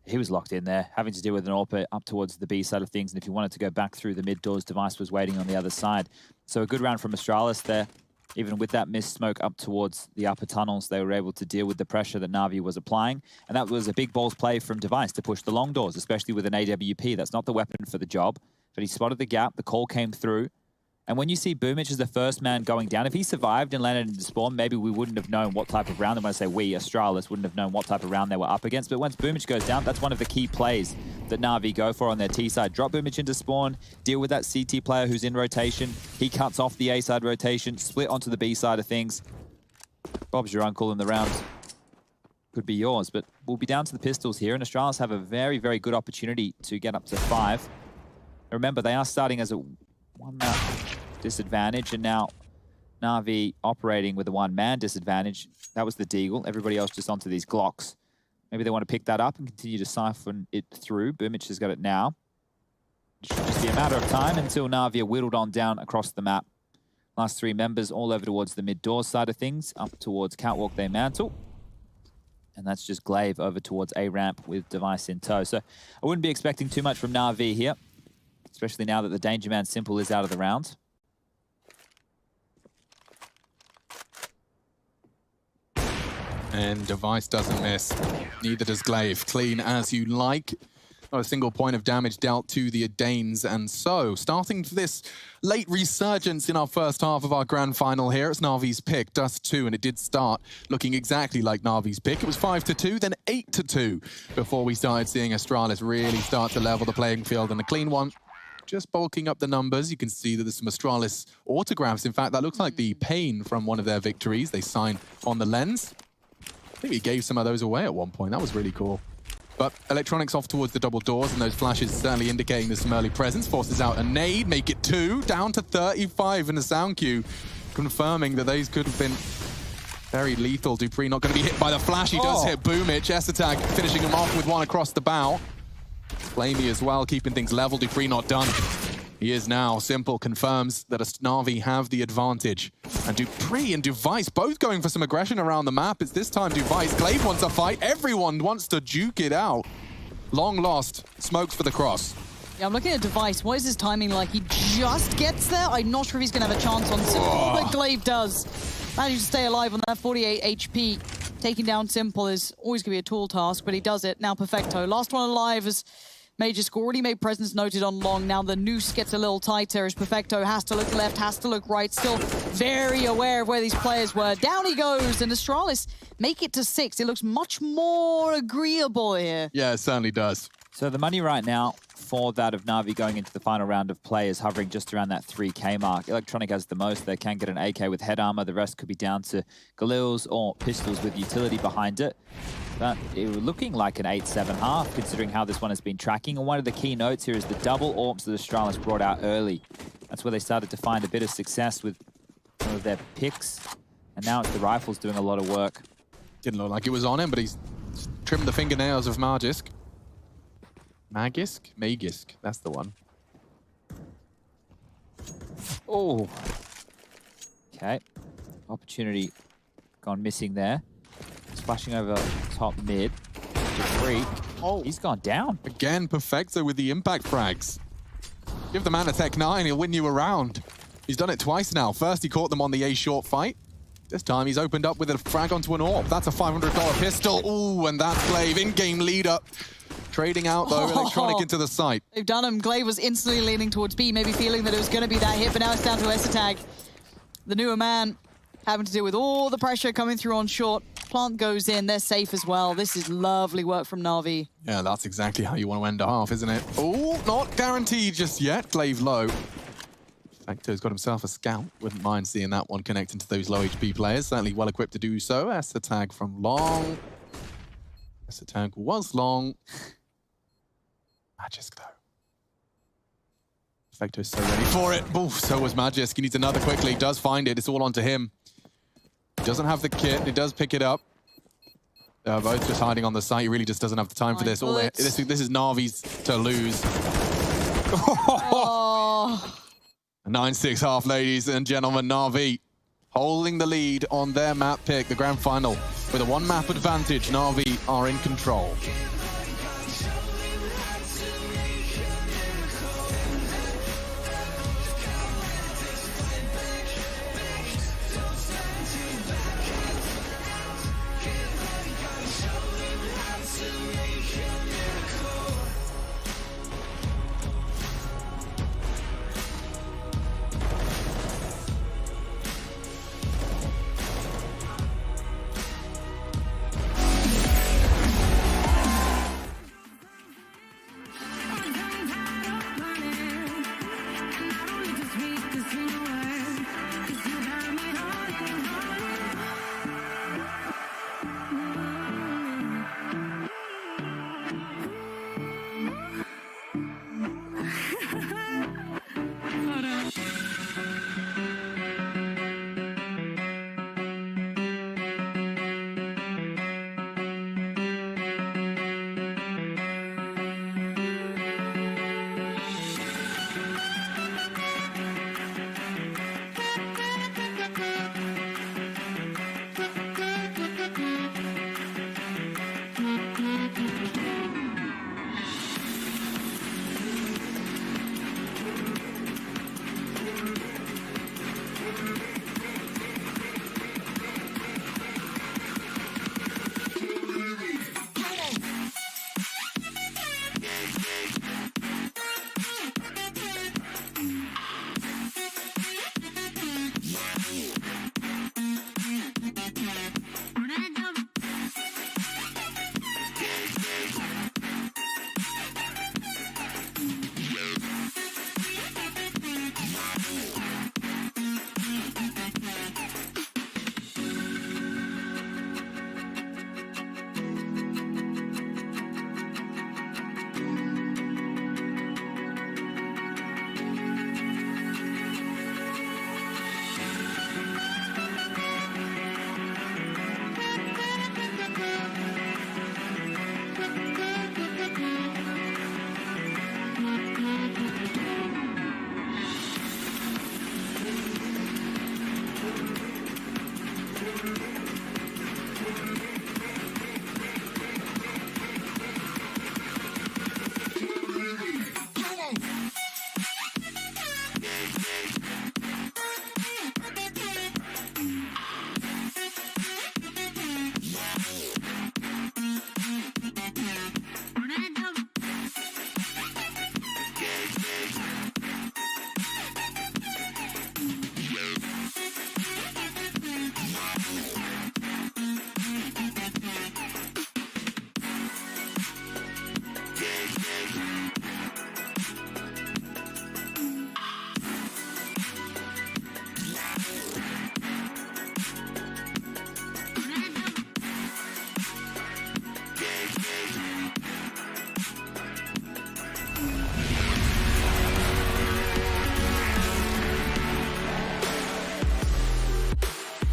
Speaker 3: He was locked in there, having to deal with an AWP up towards the B side of things. And if he wanted to go back through the mid doors, Device was waiting on the other side. So a good round from Astralis there. Even with that missed smoke up towards the upper tunnels, they were able to deal with the pressure that Navi was applying. And that was a big balls play from Device to push the long doors, especially with an AWP. That's not the weapon for the job. But he spotted the gap, the call came through. And when you see Boomich as the first man going down, if he survived and landed into spawn, maybe we wouldn't have known what type of round, and when I say we, Astralis, wouldn't have known what type of round they were up against. But once Boomich goes down, that's one of the key plays that Navi go for on their T side. Drop Boomich into spawn, deal with that CT player who's in rotation. He cuts off the A side rotation, split onto the B side of things. Bob's your uncle in the round. Could be yours, but we'll be down to the pistols here, and Astralis have a very, very good opportunity to get up to 5. Remember, they are starting as a one-man disadvantage, and now Navi operating with a one-man disadvantage. That was the Deagle. Everybody else just onto these Glocks. Maybe they want to pick that up and continue to siphon it through. Boomich has got it now. It should just be a matter of time until Navi are whittled on down across the map. Last 3 members all over towards the mid-door side of things, up towards Catwalk they mantle. And that's just Glaive over towards A-ramp with Device in tow. So I wouldn't be expecting too much from Navi here, especially now that the Danger Man Simple is out of the round.
Speaker 1: And Device doesn't miss. Neither does Glaive. Clean as you like. Not a single point of damage dealt to the Danes. And so, starting this late resurgence in our first half of our grand final here, it's Navi's pick, Dust2, and it did start looking exactly like Navi's pick. It was 5-2, then 8-2, before we started seeing Astralis really start to level the playing field. And a clean one, just bulking up the numbers. You can see that there's some Astralis autographs. In fact, that looks like the pain from one of their victories. They signed on the lens. I think he gave some of those away at one point. That was really cool. But Electronics off towards the double doors, and those flashes certainly indicating there's some early presence. Forces out a nade, make it 2, down to 35 in the sound queue, confirming that these could have been very lethal. Dupree not going to be hit by the flash. He does hit Boomich. S-Attack finishing him off with one across the bow. Flamey as well, keeping things level. Dupree not done. He is now. Simple confirms that Navi have the advantage. And Dupree and Device both going for some aggression around the map. It's this time Device. Glaive wants a fight. Everyone wants to juke it out. Long lost. Smokes for the cross.
Speaker 2: Yeah, I'm looking at Device. What is his timing like? He just gets there. I'm not sure if he's going to have a chance on Simple, but Glaive does. Managed to stay alive on that 48 HP. Taking down Simple is always going to be a tall task, but he does it. Now Perfecto. Last one alive as Magisk already made presence noted on Long. Now the noose gets a little tighter as Perfecto has to look left, has to look right. Still very aware of where these players were. Down he goes, and Astralis make it to 6. It looks much more agreeable here.
Speaker 1: Yeah, it certainly does.
Speaker 3: So the money right now for that of Navi going into the final round of play is hovering just around that 3K mark. Electronic has the most. They can get an AK with head armor. The rest could be down to Galils or pistols with utility behind it. But it was looking like an 8-7 half, considering how this one has been tracking. And one of the key notes here is the double AWPs that Astralis brought out early. That's where they started to find a bit of success with some of their picks. And now it's the rifles doing a lot of work.
Speaker 1: Didn't look like it was on him, but he's trimmed the fingernails of Magisk. Magisk, that's the one.
Speaker 3: Oh. Okay. Opportunity gone missing there. Splashing over top mid. Dupree. Oh, he's gone down.
Speaker 1: Again, Perfecto with the impact frags. Give the man a Tech 9, he'll win you a round. He's done it twice now. First, he caught them on the A short fight. This time, he's opened up with a frag onto an AWP. That's a $500 pistol. Ooh, and that's Glaive, in-game lead-up. Trading out, though, Electronic into the site.
Speaker 2: They've done him. Glaive was instantly leaning towards B, maybe feeling that it was going to be that hit, but now it's down to S-Attack. The newer man having to deal with all the pressure coming through on short. Plant goes in. They're safe as well. This is lovely work from Navi.
Speaker 1: Yeah, that's exactly how you want to end a half, isn't it? Oh, not guaranteed just yet. Glaive low. Perfecto's got himself a scout. Wouldn't mind seeing that one connecting to those low HP players. Certainly well equipped to do so. S-Attack from Long. S-Attack was Long. Magisk, though. Perfecto's so ready for it. Ooh, so was Magisk. He needs another quickly. Does find it. It's all onto him. Doesn't have the kit. He does pick it up. Both just hiding on the site. He really just doesn't have the time for this. This is Navi's to lose.
Speaker 2: Oh.
Speaker 1: A 9-6 half, ladies and gentlemen. Navi holding the lead on their map pick, the grand final. With a one-map advantage, Navi are in control.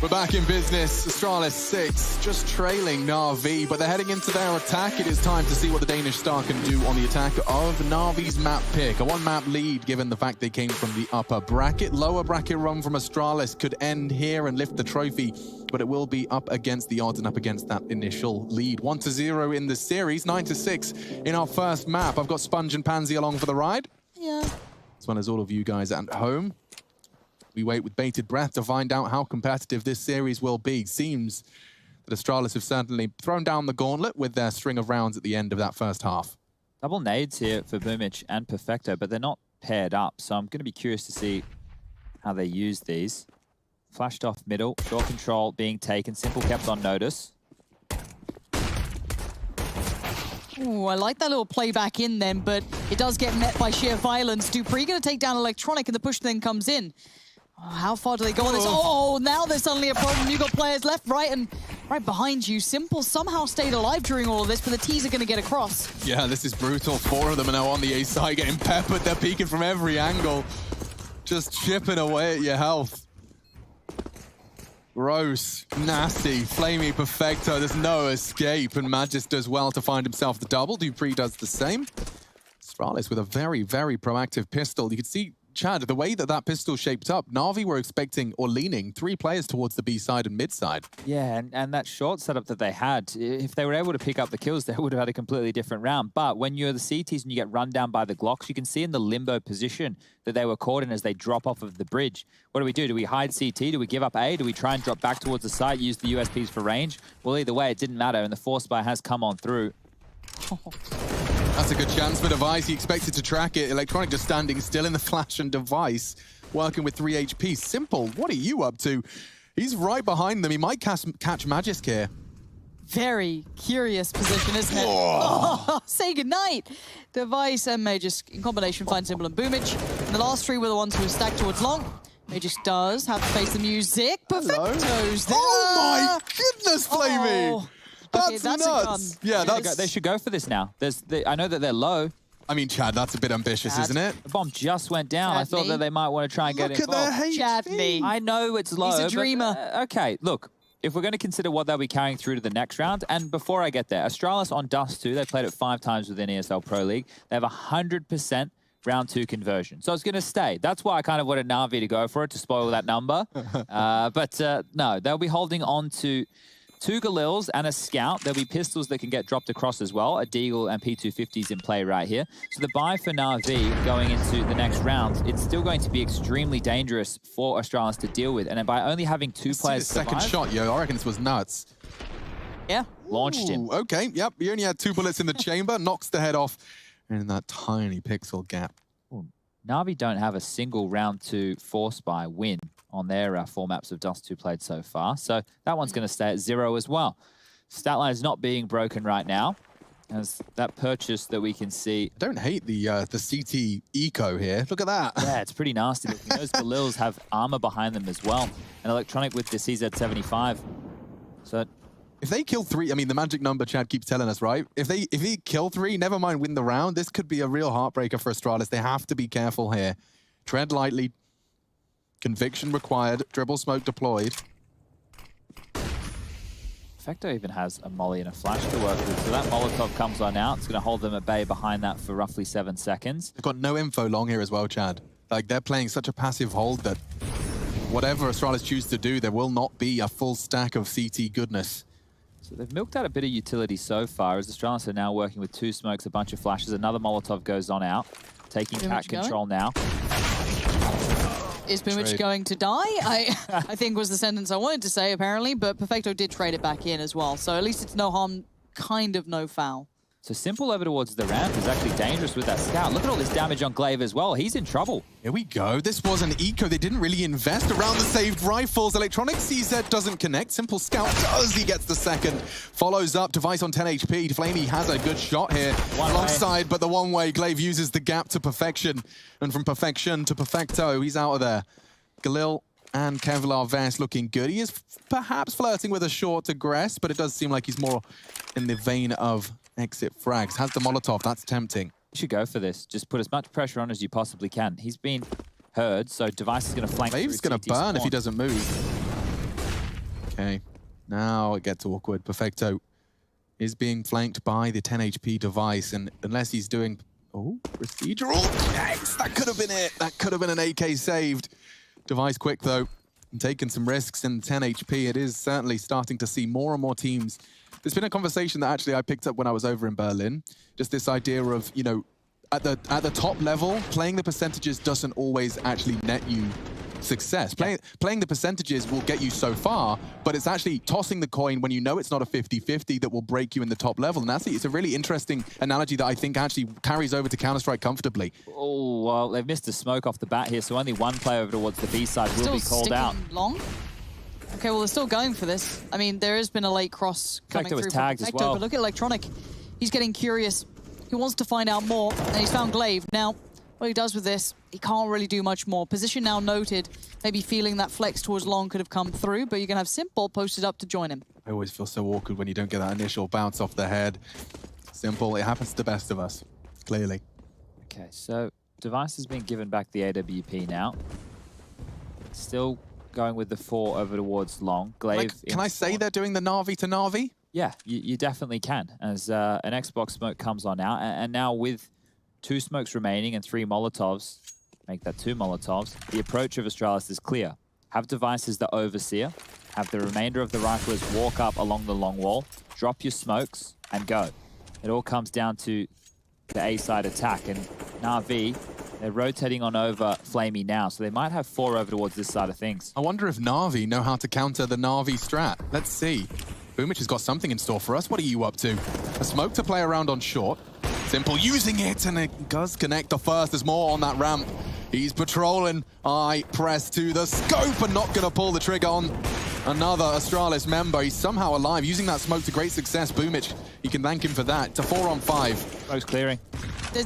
Speaker 1: We're back in business. Astralis 6, just trailing Navi, but they're heading into their attack. It is time to see what the Danish star can do on the attack of Navi's map pick. A one-map lead, given the fact they came from the upper bracket. Lower bracket run from Astralis could end here and lift the trophy, but it will be up against the odds and up against that initial lead. 1-0 in the series, 9-6 in our first map. I've got Sponge and Pansy along for the ride.
Speaker 2: Yeah.
Speaker 1: As well as all of you guys at home. We wait with bated breath to find out how competitive this series will be. Seems that Astralis have certainly thrown down the gauntlet with their string of rounds at the end of that first half.
Speaker 3: Double nades here for Boomich and Perfecto, but they're not paired up, so I'm going to be curious to see how they use these. Flashed off middle, short control being taken, Simple kept on notice.
Speaker 2: Ooh, I like that little play back in then, but it does get met by sheer violence. Dupree going to take down Electronic, and the push then comes in. Oh, how far do they go on this? Oh, now there's suddenly a problem. You've got players left, right, and right behind you. Simple somehow stayed alive during all of this, but the T's are going to get across.
Speaker 1: Yeah, this is brutal. 4 of them are now on the A side, getting peppered. They're peeking from every angle. Just chipping away at your health. Gross, nasty, flamey Perfecto. There's no escape, and Magis does well to find himself the double. Dupree does the same. Astralis with a very, very proactive pistol. You can see, Chad, the way that that pistol shaped up, Navi were expecting or leaning 3 players towards the B side and mid side.
Speaker 3: Yeah, and that short setup that they had, if they were able to pick up the kills, they would have had a completely different round. But when you're the CTs and you get run down by the Glocks, you can see in the limbo position that they were caught in as they drop off of the bridge. What do we do? Do we hide CT? Do we give up A? Do we try and drop back towards the site, use the USPs for range? Well, either way, it didn't matter, and the Force Spy has come on through.
Speaker 1: That's a good chance for Device. He expected to track it. Electronic just standing still in the flash, and Device working with 3 HP. Simple, what are you up to? He's right behind them. He might catch Magisk here.
Speaker 2: Very curious position, isn't it? Oh, say goodnight. Device and Magisk in combination find Simple and Boomich. And the last 3 were the ones who were stacked towards long. Magisk does have to face the music. Perfecto's there.
Speaker 1: Oh my goodness, Flamey!
Speaker 2: Oh.
Speaker 1: That's
Speaker 2: Okay,
Speaker 1: nuts. Yeah,
Speaker 3: They should go for this now. I know that they're low.
Speaker 1: I mean, Chad, that's a bit ambitious, isn't it?
Speaker 3: The bomb just went down. I thought that they might want to try and get
Speaker 1: Look at
Speaker 3: involved.
Speaker 1: their
Speaker 2: Chadney.
Speaker 3: I know it's low.
Speaker 2: He's a
Speaker 3: but,
Speaker 2: dreamer.
Speaker 3: Okay, look. If we're going to consider what they'll be carrying through to the next round, and before I get there, Astralis on Dust2, they played it 5 times within ESL Pro League. They have 100% round 2 conversion. So it's going to stay. That's why I kind of wanted Navi to go for it, to spoil that number. No, they'll be holding on to 2 Galils and a Scout. There'll be pistols that can get dropped across as well. A Deagle and P250s in play right here. So the buy for Navi going into the next round, it's still going to be extremely dangerous for Astralis to deal with. And by only having 2 players
Speaker 1: second shot, yo. I reckon this was nuts.
Speaker 2: Yeah.
Speaker 3: Launched him.
Speaker 1: Okay, yep. He only had 2 bullets in the chamber. Knocks the head off in that tiny pixel gap.
Speaker 3: Navi don't have a single round 2 Force Spy win on their 4 maps of Dust2 played so far. So that one's going to stay at 0 as well. Statline is not being broken right now, as that purchase that we can see.
Speaker 1: I don't hate the CT eco here. Look at that.
Speaker 3: Yeah, it's pretty nasty looking. Those Galils have armor behind them as well. And Electronic with the CZ75. So
Speaker 1: if they kill 3, I mean, the magic number Chad keeps telling us, right? If they kill 3, never mind win the round, this could be a real heartbreaker for Astralis. They have to be careful here. Tread lightly. Conviction required. Dribble smoke deployed.
Speaker 3: Perfecto even has a molly and a flash to work with. So that Molotov comes on out. It's going to hold them at bay behind that for roughly 7 seconds.
Speaker 1: They've got no info long here as well, Chad. Like, they're playing such a passive hold that whatever Astralis choose to do, there will not be a full stack of CT goodness.
Speaker 3: So they've milked out a bit of utility so far, as Astralis are now working with 2 smokes, a bunch of flashes. Another Molotov goes on out, taking pack control now.
Speaker 2: Is Boomich going to die? I think was the sentence I wanted to say, apparently, but Perfecto did trade it back in as well. So at least it's no harm, kind of no foul.
Speaker 3: So Simple over towards the ramp is actually dangerous with that Scout. Look at all this damage on Glaive as well. He's in trouble.
Speaker 1: Here we go. This was an eco. They didn't really invest around the saved rifles. Electronic CZ doesn't connect. Simple Scout does. He gets the second. Follows up. Device on 10 HP. Flamey has a good shot here. Alongside, but the one-way. Glaive uses the gap to perfection. And from perfection to perfecto, he's out of there. Galil and Kevlar Vest looking good. He is perhaps flirting with a short aggress, but it does seem like he's more in the vein of exit frags. Has the Molotov. That's tempting.
Speaker 3: You should go for this. Just put as much pressure on as you possibly can. He's been heard, so Device is going to flank.
Speaker 1: Glaive's going to burn if he doesn't move. Okay, now it gets awkward. Perfecto is being flanked by the 10 HP device, and unless he's doing... Oh, procedural. Yes, that could have been it. That could have been an AK saved. Device quick, though, and taking some risks in 10 HP. It is certainly starting to see more and more teams. There's been a conversation that actually I picked up when I was over in Berlin. Just this idea of, you know, at the top level, playing the percentages doesn't always actually net you success. Playing the percentages will get you so far, but it's actually tossing the coin when you know it's not a 50-50 that will break you in the top level. And that's it's a really interesting analogy that I think actually carries over to Counter-Strike comfortably.
Speaker 3: Oh, well, they've missed a smoke off the bat here, so only one player over towards the B side will be called out.
Speaker 2: Long? Okay, well, they're still going for this. I mean, there has been a late cross coming through.
Speaker 3: Was tagged as well.
Speaker 2: But look at Electronic. He's getting curious. He wants to find out more, and he's found Glaive. Now, what he does with this, he can't really do much more. Position now noted. Maybe feeling that flex towards long could have come through, but you're going to have Simple posted up to join him.
Speaker 1: I always feel so awkward when you don't get that initial bounce off the head. Simple, it happens to the best of us, clearly.
Speaker 3: Okay, so Device has been given back the AWP now. Still going with the 4 over towards long. Glaive.
Speaker 1: Can I say they're doing the Navi to Navi?
Speaker 3: Yeah, you definitely can, as an Xbox smoke comes on now, and now with 2 smokes remaining and 3 Molotovs, make that 2 Molotovs, the approach of Astralis is clear. Have Device as the overseer, have the remainder of the riflers walk up along the long wall, drop your smokes, and go. It all comes down to the A-side attack, and Navi, they're rotating on over Flamey now, so they might have 4 over towards this side of things.
Speaker 1: I wonder if Navi know how to counter the Navi strat. Let's see. Boomich has got something in store for us. What are you up to? A smoke to play around on short. Simple using it, and it does connect the first. There's more on that ramp. He's patrolling. I press to the scope and not going to pull the trigger on another Astralis member. He's somehow alive, using that smoke to great success. Boomich, you can thank him for that. It's a 4-on-5.
Speaker 3: Smoke's clearing.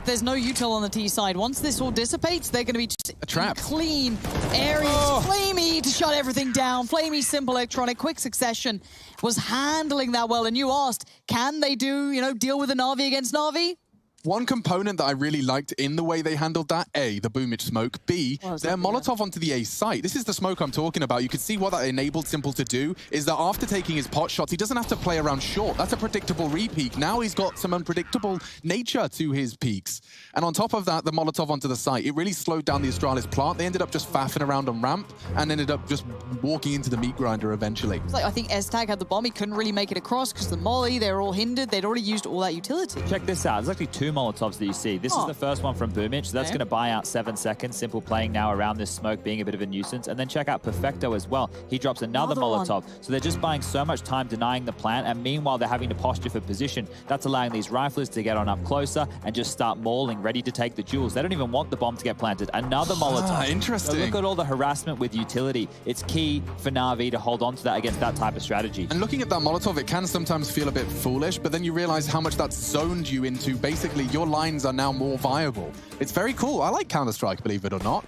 Speaker 2: There's no util on the T side. Once this all dissipates, they're going to be just
Speaker 1: a trap.
Speaker 2: Clean areas. Flamey to shut everything down. Flamey, Simple, Electronic, quick succession was handling that well. And you asked, can they do, you know, deal with a Navi against Navi?
Speaker 1: One component that I really liked in the way they handled that, A, the Boomich smoke, B, their Molotov onto the A site. This is the smoke I'm talking about. You can see what that enabled Simple to do is that after taking his pot shots, he doesn't have to play around short. That's a predictable re-peak. Now he's got some unpredictable nature to his peaks. And on top of that, the Molotov onto the site, it really slowed down the Astralis plant. They ended up just faffing around on ramp and ended up just walking into the meat grinder eventually.
Speaker 2: It's like, I think S-Tag had the bomb. He couldn't really make it across because the molly, they were all hindered. They'd already used all that utility.
Speaker 3: Check this out. There's actually 2 Molotovs that you see. This is the first one from Boomich, so that's going to buy out 7 seconds. Simple playing now around this smoke, being a bit of a nuisance. And then check out Perfecto as well. He drops another Molotov. So they're just buying so much time denying the plant, and meanwhile they're having to posture for position. That's allowing these riflers to get on up closer and just start mauling, ready to take the jewels. They don't even want the bomb to get planted. Another Molotov.
Speaker 1: Interesting.
Speaker 3: So look at all the harassment with utility. It's key for Navi to hold on to that against that type of strategy.
Speaker 1: And looking at that Molotov, it can sometimes feel a bit foolish, but then you realize how much that's zoned you into. Basically, your lines are now more viable. It's very cool. I like Counter-Strike, believe it or not.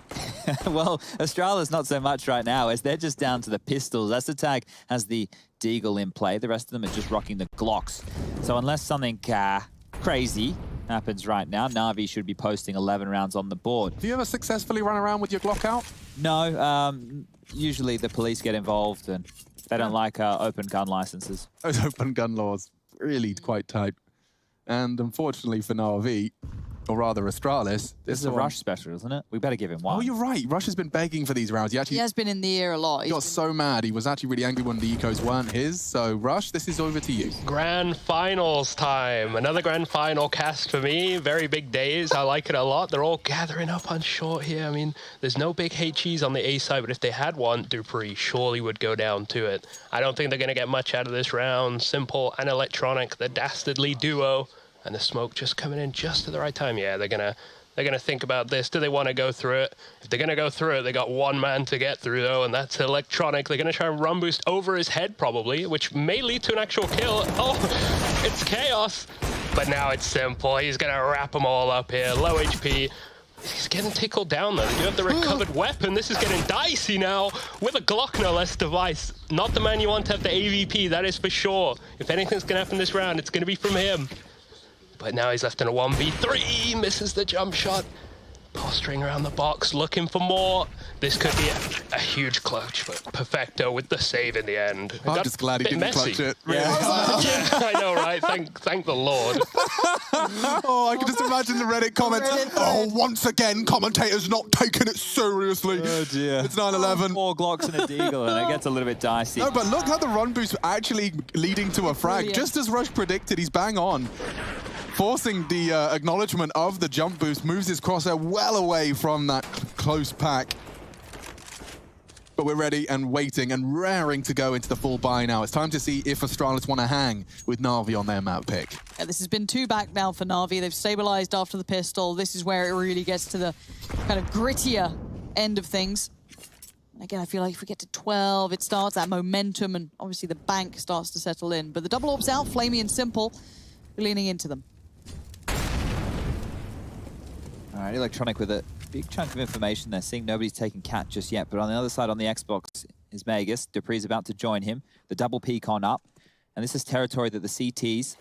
Speaker 3: Well, Astralis not so much right now, as they're just down to the pistols. Astralis has the Deagle in play. The rest of them are just rocking the Glocks. So unless something crazy happens right now, Navi should be posting 11 rounds on the board.
Speaker 1: Have you ever successfully run around with your Glock out?
Speaker 3: No. Usually the police get involved and they don't like open gun licenses.
Speaker 1: Those open gun laws, really quite tight. And unfortunately for Navi, or rather Astralis.
Speaker 3: This is a Rush special, isn't it? We better give him one.
Speaker 1: Oh, you're right. Rush has been begging for these rounds.
Speaker 2: He has been in the air a lot.
Speaker 1: He got so mad. He was actually really angry when the ecos weren't his. So, Rush, this is over to you.
Speaker 4: Grand finals time. Another grand final cast for me. Very big days. I like it a lot. They're all gathering up on short here. I mean, there's no big HEs on the A side, but if they had one, Dupree surely would go down to it. I don't think they're going to get much out of this round. Simple and Electronic, the dastardly duo. And the smoke just coming in just at the right time. Yeah, they're gonna think about this. Do they want to go through it? If they're gonna go through it, they got one man to get through though, and that's Electronic. They're gonna try and run boost over his head probably, which may lead to an actual kill. Oh, it's chaos. But now it's Simple. He's gonna wrap them all up here. Low HP. He's getting tickled down though. You have the recovered weapon. This is getting dicey now with a Glock no less device. Not the man you want to have the AVP, that is for sure. If anything's gonna happen this round, it's gonna be from him. But now he's left in a 1v3, misses the jump shot. posturing around the box, looking for more. This could be a huge clutch, but Perfecto with the save in the end.
Speaker 1: I'm just glad he didn't clutch it.
Speaker 4: Yeah. I know, right? Thank the Lord.
Speaker 1: Oh, I can just imagine the Reddit comments. Oh, once again, commentators not taking it seriously.
Speaker 3: Oh dear.
Speaker 1: It's 9-11.
Speaker 3: 4 Glocks and a Deagle, and it gets a little bit dicey.
Speaker 1: No, but look how the run boost actually leading to a frag.
Speaker 2: Brilliant.
Speaker 1: Just as Rush predicted, he's bang on. Forcing the acknowledgement of the jump boost, moves his crosshair well away from that close pack. But we're ready and waiting and raring to go into the full buy now. It's time to see if Astralis want to hang with Navi on their map pick.
Speaker 2: Yeah, this has been 2 back now for Navi. They've stabilized after the pistol. This is where it really gets to the kind of grittier end of things. Again, I feel like if we get to 12, it starts that momentum, and obviously the bank starts to settle in. But the double orbs out, Flamey and Simple, leaning into them.
Speaker 3: All right, Electronic with a big chunk of information there, seeing nobody's taken Cat just yet. But on the other side, on the Xbox, is Magus. Dupree's about to join him. The double peek on up. And this is territory that the CTs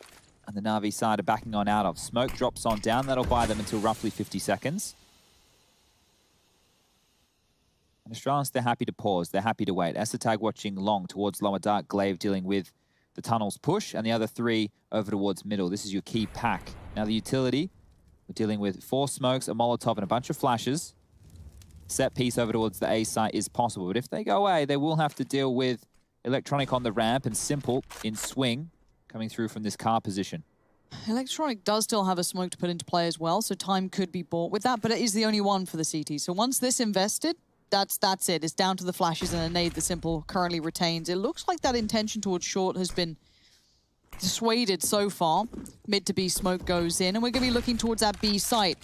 Speaker 3: and the Navi side are backing on out of. Smoke drops on down. That'll buy them until roughly 50 seconds. And Astralis, they're happy to pause. They're happy to wait. Esatag watching long towards lower dark. Glaive dealing with the tunnels push. And the other 3 over towards middle. This is your key pack. Now the utility, we're dealing with 4 smokes, a Molotov, and a bunch of flashes. Set piece over towards the A site is possible. But if they go away, they will have to deal with Electronic on the ramp and Simple in swing coming through from this car position.
Speaker 2: Electronic does still have a smoke to put into play as well, so time could be bought with that, but it is the only one for the CT. So once this invested, that's it. It's down to the flashes and a nade that Simple currently retains. It looks like that intention towards short has been dissuaded so far. Mid to B smoke goes in, and we're going to be looking towards that B site.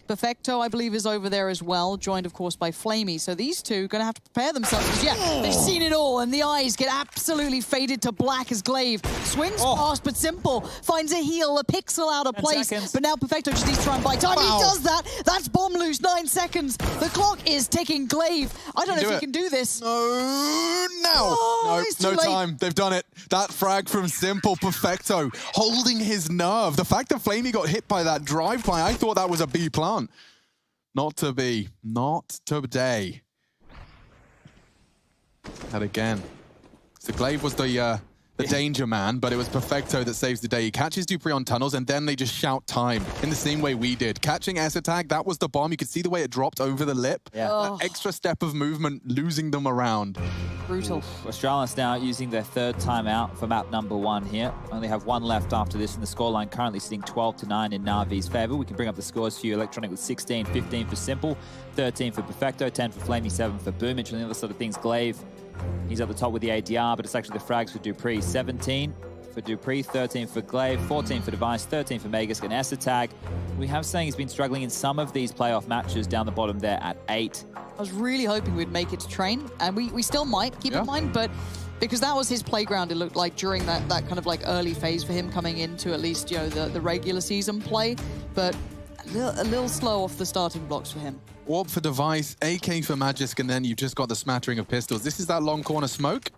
Speaker 2: Perfecto, I believe, is over there as well, joined, of course, by Flamey. So these two are going to have to prepare themselves. Because, yeah, they've seen it all, and the eyes get absolutely faded to black as Glaive swings past, but Simple finds a heal, a pixel out of place. But now Perfecto just needs to try and buy time. He does that. That's bomb loose, 9 seconds. The clock is ticking. Glaive, I don't know if he can do this.
Speaker 1: No, no time. They've done it. That frag from Simple, Perfecto, holding his nerve. The fact that Flamey got hit by that drive-by, I thought that was a B plant. Not to be. Not today. And again. So Glaive was the danger man, but it was Perfecto that saves the day. He catches Dupree on tunnels, and then they just shout time in the same way we did. Catching Esatag, that was the bomb. You could see the way it dropped over the lip.
Speaker 3: Yeah.
Speaker 1: That extra step of movement, losing them around.
Speaker 2: Brutal.
Speaker 3: Astralis now using their 3rd timeout for map number 1 here. Only have 1 left after this, and the scoreline currently sitting 12-9 in Navi's favor. We can bring up the scores for you. Electronic with 16, 15 for Simple, 13 for Perfecto, 10 for Flamey, 7 for Boomich. On the other side of things, Glaive, he's at the top with the ADR, but it's actually the frags for Dupree. 17 for Dupree, 13 for Glaive, 14 for Device, 13 for Magus, and Esatag. We have saying he's been struggling in some of these playoff matches down the bottom there at 8.
Speaker 2: I was really hoping we'd make it to train, and we still might, keep in mind, but because that was his playground, it looked like, during that kind of like early phase for him coming into at least, you know, the regular season play, but a little slow off the starting blocks for him.
Speaker 1: Warp for Device, AK for Magisk, and then you've just got the smattering of pistols. This is that long corner smoke.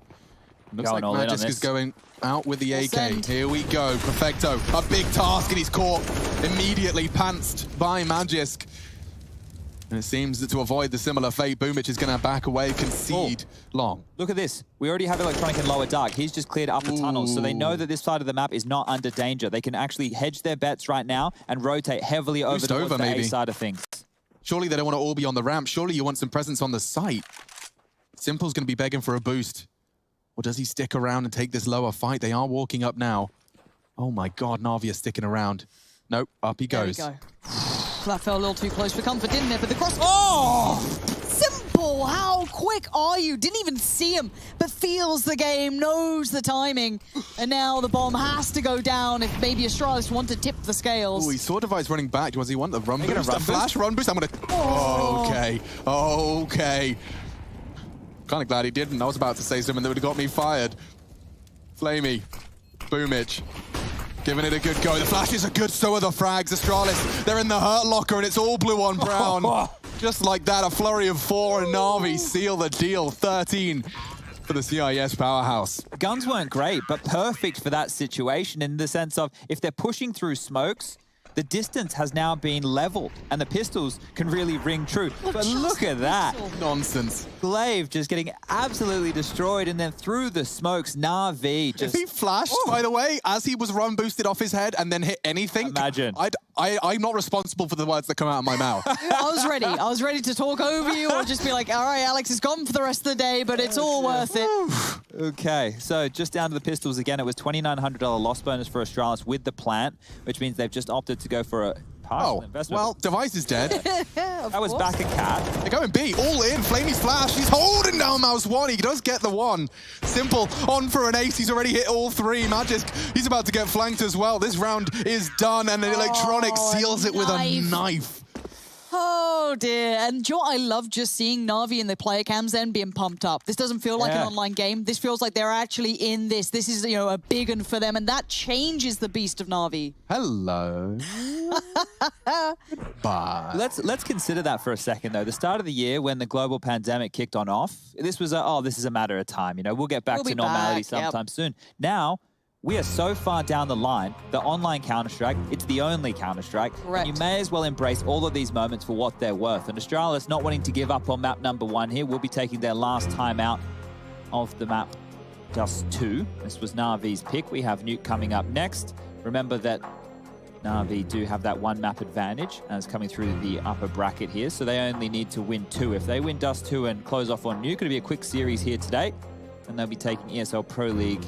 Speaker 1: Looks like Magisk is going out with the AK. Here we go, Perfecto. A big task, and he's caught immediately, pantsed by Magisk. And it seems that to avoid the similar fate, Boomich is going to back away, concede long.
Speaker 3: Look at this. We already have Electronic in lower dark. He's just cleared upper tunnels, so they know that this side of the map is not under danger. They can actually hedge their bets right now and rotate heavily over towards the A side of things.
Speaker 1: Surely they don't want to all be on the ramp. Surely you want some presence on the site. Simple's going to be begging for a boost. Or does he stick around and take this lower fight? They are walking up now. Oh my God, Navi is sticking around. Nope, up he goes.
Speaker 2: There we go. That fell a little too close for comfort, didn't it? But the cross... Oh! Simple! How quick are you? Didn't even see him, but feels the game, knows the timing. And now the bomb has to go down if maybe Astralis want to tip the scales.
Speaker 1: Oh, he saw Device running back. Does he want the run boost? A flash run boost? I'm going to... Oh. Okay. Okay. Kind of glad he didn't. I was about to say something that would have got me fired. Flamey. Boomich. Giving it a good go. The flashes are good, so are the frags. Astralis, they're in the hurt locker, and it's all blue on brown. Just like that, a flurry of 4, and Navi seal the deal. 13 for the CIS powerhouse.
Speaker 3: Guns weren't great, but perfect for that situation in the sense of if they're pushing through smokes, the distance has now been leveled, and the pistols can really ring true. But look at that.
Speaker 1: Nonsense.
Speaker 3: Glaive just getting absolutely destroyed, and then through the smokes, Navi just...
Speaker 1: If he flashed, by the way, as he was run boosted off his head and then hit anything,
Speaker 3: Imagine.
Speaker 1: I'm not responsible for the words that come out of my mouth.
Speaker 2: I was ready. I was ready to talk over you or just be like, all right, Alex is gone for the rest of the day, but it's all worth it.
Speaker 3: Okay, so just down to the pistols again. It was $2,900 loss bonus for Astralis with the plant, which means they've just opted to go for a partial investment.
Speaker 1: Well, Device is dead.
Speaker 3: That was back a cat.
Speaker 1: They're going B, all in. Flamey's flash. He's holding down Mouse 1. He does get the one. Simple on for an ace. He's already hit all three. Magisk, he's about to get flanked as well. This round is done, and the Electronic seals it with a knife.
Speaker 2: Oh dear, and do you know what I love? Just seeing Navi in the player cams then being pumped up. This doesn't feel like an online game. This feels like they're actually in this. This is, you know, a big one for them, and that changes the beast of Navi.
Speaker 1: Hello. Bye.
Speaker 3: Let's consider that for a second, though. The start of the year, when the global pandemic kicked on off, this was this is a matter of time. You know, we'll get back to normality sometime soon. Now, we are so far down the line, the online Counter-Strike, it's the only Counter-Strike.
Speaker 2: Correct.
Speaker 3: And you may as well embrace all of these moments for what they're worth. And Astralis, not wanting to give up on map number 1 here, will be taking their last time out of the map Dust2. This was Navi's pick. We have Nuke coming up next. Remember that Navi do have that one map advantage and it's coming through the upper bracket here, so they only need to win 2. If they win Dust2 and close off on Nuke, it'll be a quick series here today, and they'll be taking ESL Pro League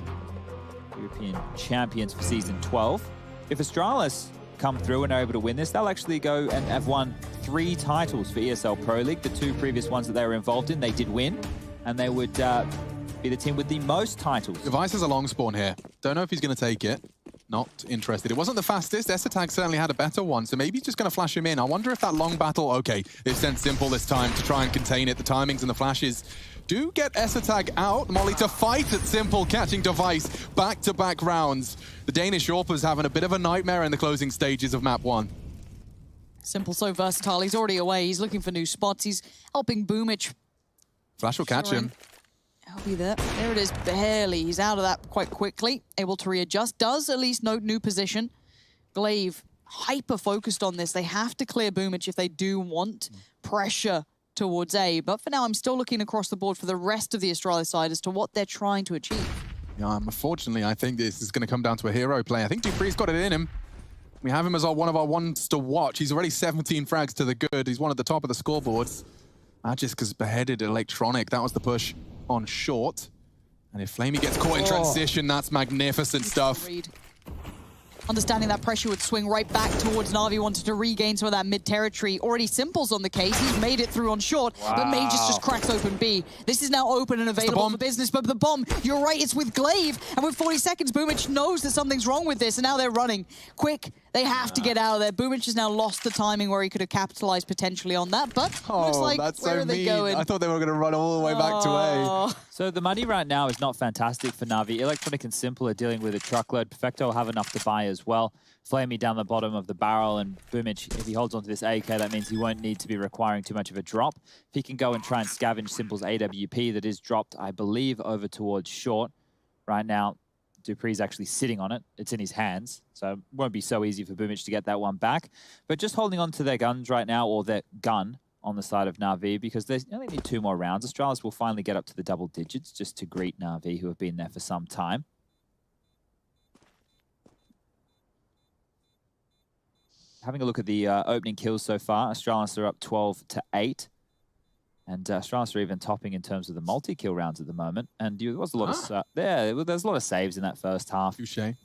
Speaker 3: European champions for season 12. If Astralis come through and are able to win this, they'll actually go and have won 3 titles for ESL Pro League. The 2 previous ones that they were involved in, they did win, and they would be the team with the most titles.
Speaker 1: Device has a long spawn here. Don't know if he's going to take it. Not interested. It wasn't the fastest. Esatag certainly had a better one, so maybe he's just going to flash him in. I wonder if that long battle, okay, they've sent Simple this time to try and contain it. The timings and the flashes do get Esatag out. Molly to fight at Simple, catching Device back-to-back rounds. The Danish Orpa's having a bit of a nightmare in the closing stages of map 1.
Speaker 2: Simple, so versatile. He's already away. He's looking for new spots. He's helping Boomich.
Speaker 1: Flash will catch him.
Speaker 2: I'll be there. There it is, barely. He's out of that quite quickly, able to readjust. Does at least note new position. Glaive, hyper-focused on this. They have to clear Boomich if they do want pressure towards A. But for now, I'm still looking across the board for the rest of the Astralis side as to what they're trying to achieve.
Speaker 1: Yeah, unfortunately, I think this is going to come down to a hero play. I think dupree's got it in him. We have him as one of our ones to watch. He's already 17 frags to the good. He's one at the top of the scoreboards. Magisk has beheaded Electronic. That was the push on short. And if Flamey gets caught in transition, that's magnificent stuff.
Speaker 2: Understanding that pressure would swing right back towards Navi, wanted to regain some of that mid-territory. Already Simple's on the case. He's made it through on short, but Magus just cracks open B. This is now open and available for business, but the bomb, you're right, it's with Glaive. And with 40 seconds, Boomich knows that something's wrong with this, and now they're running. Quick, they have to get out of there. Boomich has now lost the timing where he could have capitalized potentially on that, but looks like,
Speaker 1: that's
Speaker 2: where
Speaker 1: so
Speaker 2: are they
Speaker 1: mean.
Speaker 2: going?
Speaker 1: I thought they were going to run all the way back to A.
Speaker 3: So the money right now is not fantastic for Navi. Electronic and Simple are dealing with a truckload. Perfecto will have enough to buy as well. Flamey down the bottom of the barrel, and Boomich, if he holds onto this AK, that means he won't need to be requiring too much of a drop. If he can go and try and scavenge Simple's AWP that is dropped, I believe, over towards short. Right now, dupree's actually sitting on it. It's in his hands, so it won't be so easy for Boomich to get that one back. But just holding on to their guns right now, or their gun on the side of Navi, because they only need 2 more rounds. Astralis will finally get up to the double digits just to greet Navi, who have been there for some time. Having a look at the opening kills so far, Astralis are up 12-8. And Astralis are even topping in terms of the multi-kill rounds at the moment. And there was a lot of there's a lot of saves in that first half.
Speaker 1: Touché.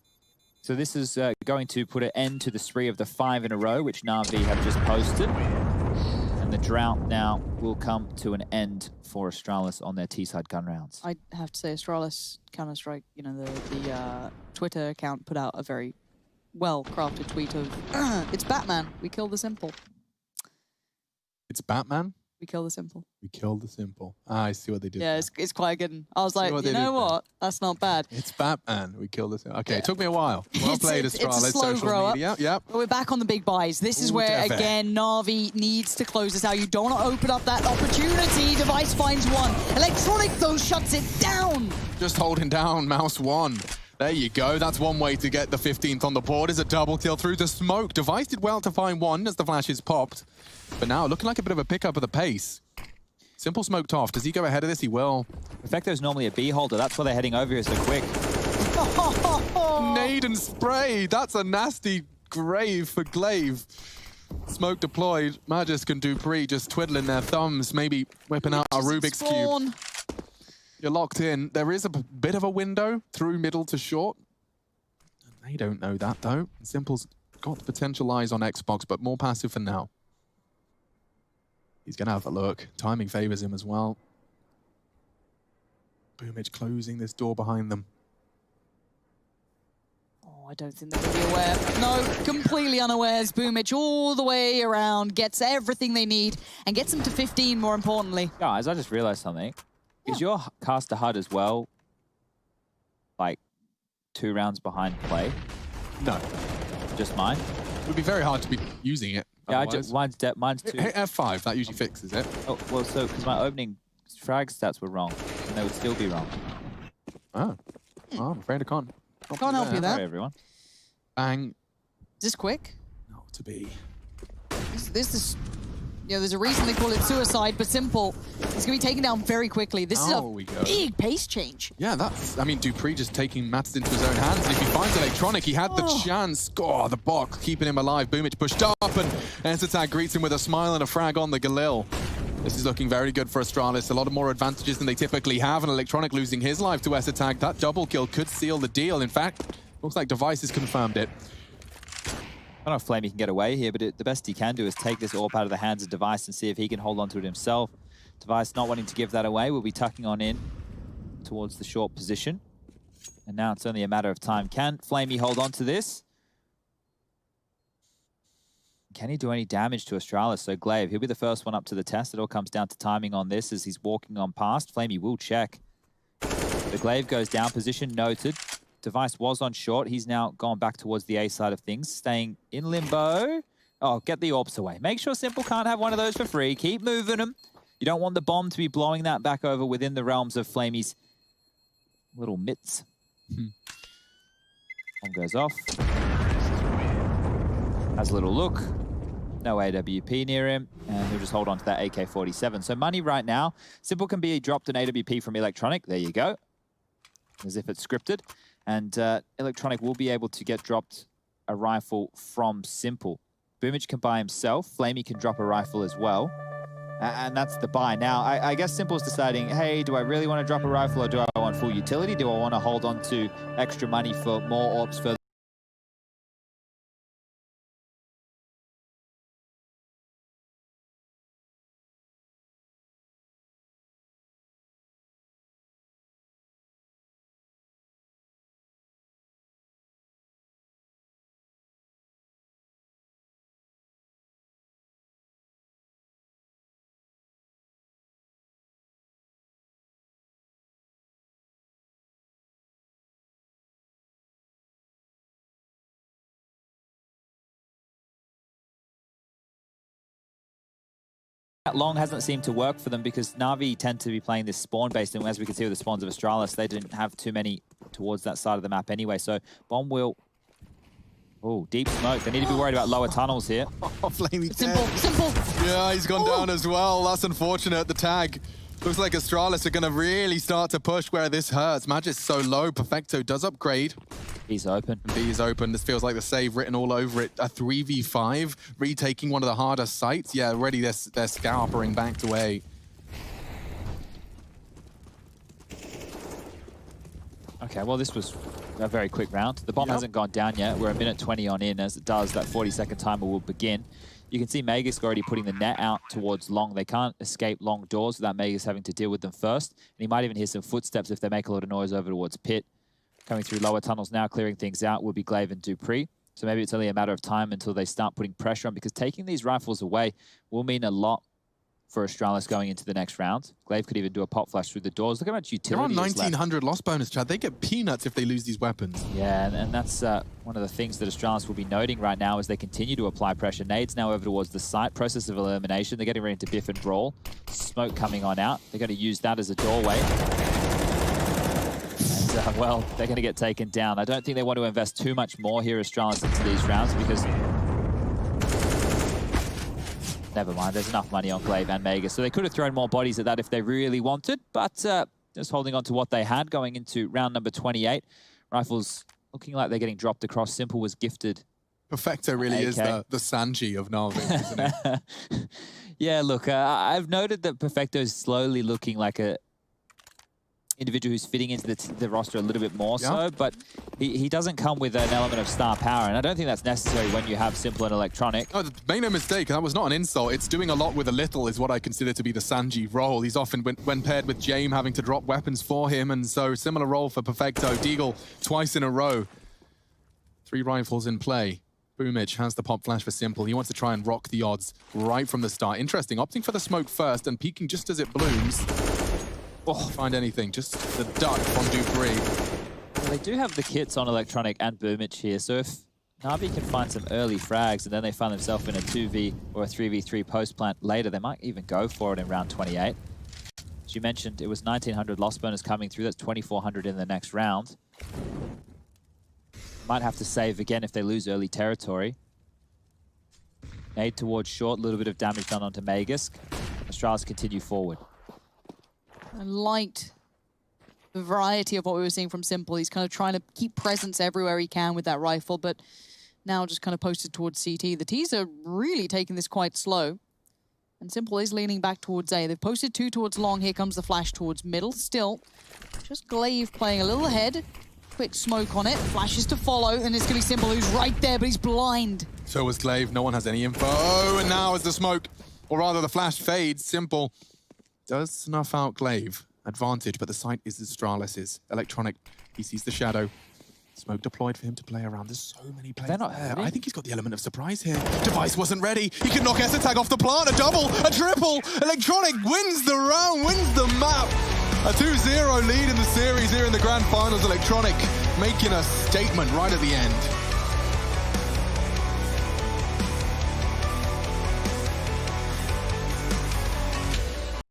Speaker 3: So this is going to put an end to the spree of the 5 in a row, which Navi have just posted. And the drought now will come to an end for Astralis on their T-side gun rounds.
Speaker 2: I have to say, Astralis Counter-Strike, you know, the Twitter account put out a very well-crafted tweet of, it's Batman, we kill the simple.
Speaker 1: It's Batman?
Speaker 2: We kill the simple.
Speaker 1: We killed the simple. Ah, I see what they did.
Speaker 2: Yeah, it's quite a good one. I was like, you know what? That's not bad.
Speaker 1: It's Batman. We killed the simple. Okay, it took me a while. Well played, Astralis.
Speaker 2: It's a slow grow
Speaker 1: media.
Speaker 2: up.
Speaker 1: Yep.
Speaker 2: But we're back on the big buys. This is where, again, Navi needs to close this out. You don't want to open up that opportunity. Device finds one. Electronic, though, shuts it down.
Speaker 1: Just holding down Mouse 1. There you go. That's one way to get the 15th on the board, is a double kill through the smoke. Device did well to find one as the flashes popped. But now looking like a bit of a pickup of the pace. Simple smoked off. Does he go ahead of this? He will.
Speaker 3: Perfecto's normally a B holder. That's why they're heading over here so quick.
Speaker 1: Nade and spray. That's a nasty grave for Glaive. Smoke deployed. Magis and Dupree just twiddling their thumbs, maybe whipping out a Rubik's Cube. You're locked in. There is a bit of a window through middle to short. They don't know that, though. Simple's got potential eyes on Xbox, but more passive for now. He's going to have a look. Timing favors him as well. Boomage closing this door behind them.
Speaker 2: I don't think they're going to be aware. No, completely unawares. Boomage all the way around, gets everything they need, and gets them to 15, more importantly.
Speaker 3: Guys, I just realized something. Yeah. Is your caster HUD as well, like, 2 rounds behind play?
Speaker 1: No.
Speaker 3: Just mine?
Speaker 1: It would be very hard to be using it.
Speaker 3: Yeah, mine's 2.
Speaker 1: Hit F5, that usually fixes it.
Speaker 3: Oh, well, so, because my opening frag stats were wrong, and they would still be wrong.
Speaker 1: Oh. Oh, I'm afraid I can't.
Speaker 2: Can't help you there.
Speaker 3: Sorry, everyone.
Speaker 1: Bang.
Speaker 2: Is this quick?
Speaker 1: Not to be.
Speaker 2: This is, you know, there's a reason they call it suicide, but Simple. It's going to be taken down very quickly. This is a big pace change.
Speaker 1: Yeah, that's, I mean, Dupree just taking matters into his own hands. And if he finds Electronic, he had the chance. Oh, the box keeping him alive. Boomage pushed up, and Entertag greets him with a smile and a frag on the Galil. This is looking very good for Astralis. A lot of more advantages than they typically have, and Electronic losing his life to Entertag. That double kill could seal the deal. In fact, looks like Device has confirmed it.
Speaker 3: I don't know if Flamey can get away here, but the best he can do is take this AWP out of the hands of Device and see if he can hold on to it himself. Device not wanting to give that away, will be tucking on in towards the short position. And now it's only a matter of time. Can Flamey hold on to this? Can he do any damage to Astralis? So Glaive, he'll be the first one up to the test. It all comes down to timing on this as he's walking on past. Flamey will check. The Glaive goes down, position noted. Device was on short. He's now gone back towards the A side of things, staying in limbo. Oh, get the AWPs away. Make sure Simple can't have one of those for free. Keep moving them. You don't want the bomb to be blowing that back over within the realms of Flamey's little mitts. Bomb goes off. Has a little look. No AWP near him, and he'll just hold on to that AK-47. So money right now. Simple can be dropped an AWP from Electronic. There you go. As if it's scripted. And Electronic will be able to get dropped a rifle from Simple. Boomage can buy himself. Flamey can drop a rifle as well. And that's the buy. Now, I guess Simple's deciding, hey, do I really want to drop a rifle or do I want full utility? Do I want to hold on to extra money for more AWPs further? Long hasn't seemed to work for them because Navi tend to be playing this spawn-based, and as we can see with the spawns of Astralis, they didn't have too many towards that side of the map anyway. So Bomb will... Oh, deep smoke. They need to be worried about lower tunnels here.
Speaker 2: Simple.
Speaker 1: Yeah, he's gone down as well. That's unfortunate. The tag. Looks like Astralis are going to really start to push where this hurts. Magic's so low. Perfecto does upgrade.
Speaker 3: He's open.
Speaker 1: B's open. This feels like the save written all over it. A 3v5, retaking one of the harder sites. Yeah, already they're scalpering back to A.
Speaker 3: Okay, well, this was a very quick round. The bomb hasn't gone down yet. We're a minute 20 on in. As it does, that 40-second timer will begin. You can see Magisk already putting the net out towards Long. They can't escape Long doors without Magisk having to deal with them first. And he might even hear some footsteps if they make a lot of noise over towards Pit. Coming through lower tunnels now, clearing things out, will be Glaive and Dupree. So maybe it's only a matter of time until they start putting pressure on, because taking these rifles away will mean a lot for Astralis going into the next round. Glaive could even do a pop flash through the doors. Look how much utility
Speaker 1: They're on 1900 loss bonus, Chad. They get peanuts if they lose these weapons.
Speaker 3: Yeah, and that's one of the things that Astralis will be noting right now as they continue to apply pressure. Nades now over towards the site. Process of elimination. They're getting ready to biff and brawl. Smoke coming on out. They're going to use that as a doorway. And well, they're going to get taken down. I don't think they want to invest too much more here, Astralis, into these rounds because... Never mind, there's enough money on Glaive and Mega, so they could have thrown more bodies at that if they really wanted, but just holding on to what they had going into round number 28. Rifles looking like they're getting dropped across. Simple was gifted.
Speaker 1: Perfecto really is the Sanji of Navi, isn't it?
Speaker 3: Yeah, look, I've noted that Perfecto is slowly looking like a individual who's fitting into the roster a little bit more so, but he doesn't come with an element of star power, and I don't think that's necessary when you have Simple and Electronic.
Speaker 1: No, make no mistake, that was not an insult. It's doing a lot with a little is what I consider to be the Sanji role. He's often, when paired with James, having to drop weapons for him, and so similar role for Perfecto. Deagle twice in a row. 3 rifles in play. Boomage has the pop flash for Simple. He wants to try and rock the odds right from the start. Interesting, opting for the smoke first and peeking just as it blooms. Oh, find anything, just the duck on Dupree.
Speaker 3: Well, they do have the kits on Electronic and Boomage here, so if Navi can find some early frags and then they find themselves in a 2v or a 3v3 post plant later, they might even go for it in round 28. As you mentioned, it was 1900 loss bonus coming through, that's 2400 in the next round. Might have to save again if they lose early territory. Nade towards short, a little bit of damage done onto Magisk. Astralis continue forward.
Speaker 2: I liked the variety of what we were seeing from Simple. He's kind of trying to keep presence everywhere he can with that rifle, but now just kind of posted towards CT. The T's are really taking this quite slow. And Simple is leaning back towards A. They've posted 2 towards long. Here comes the flash towards middle. Still, just Glaive playing a little ahead. Quick smoke on it. Flashes to follow, and it's going to be Simple who's right there, but he's blind.
Speaker 1: So was Glaive. No one has any info. Oh, and now as the smoke, or rather the flash fades, Simple does snuff out Glaive. Advantage, but the site is Astralis's. Electronic, he sees the shadow. Smoke deployed for him to play around. There's so many players
Speaker 3: They're not
Speaker 1: there.
Speaker 3: ready.
Speaker 1: I think he's got the element of surprise here. Device wasn't ready. He can knock S-Tag off the plant. A double, a triple. Electronic wins the round, wins the map. A 2-0 lead in the series here in the grand finals. Electronic making a statement right at the end.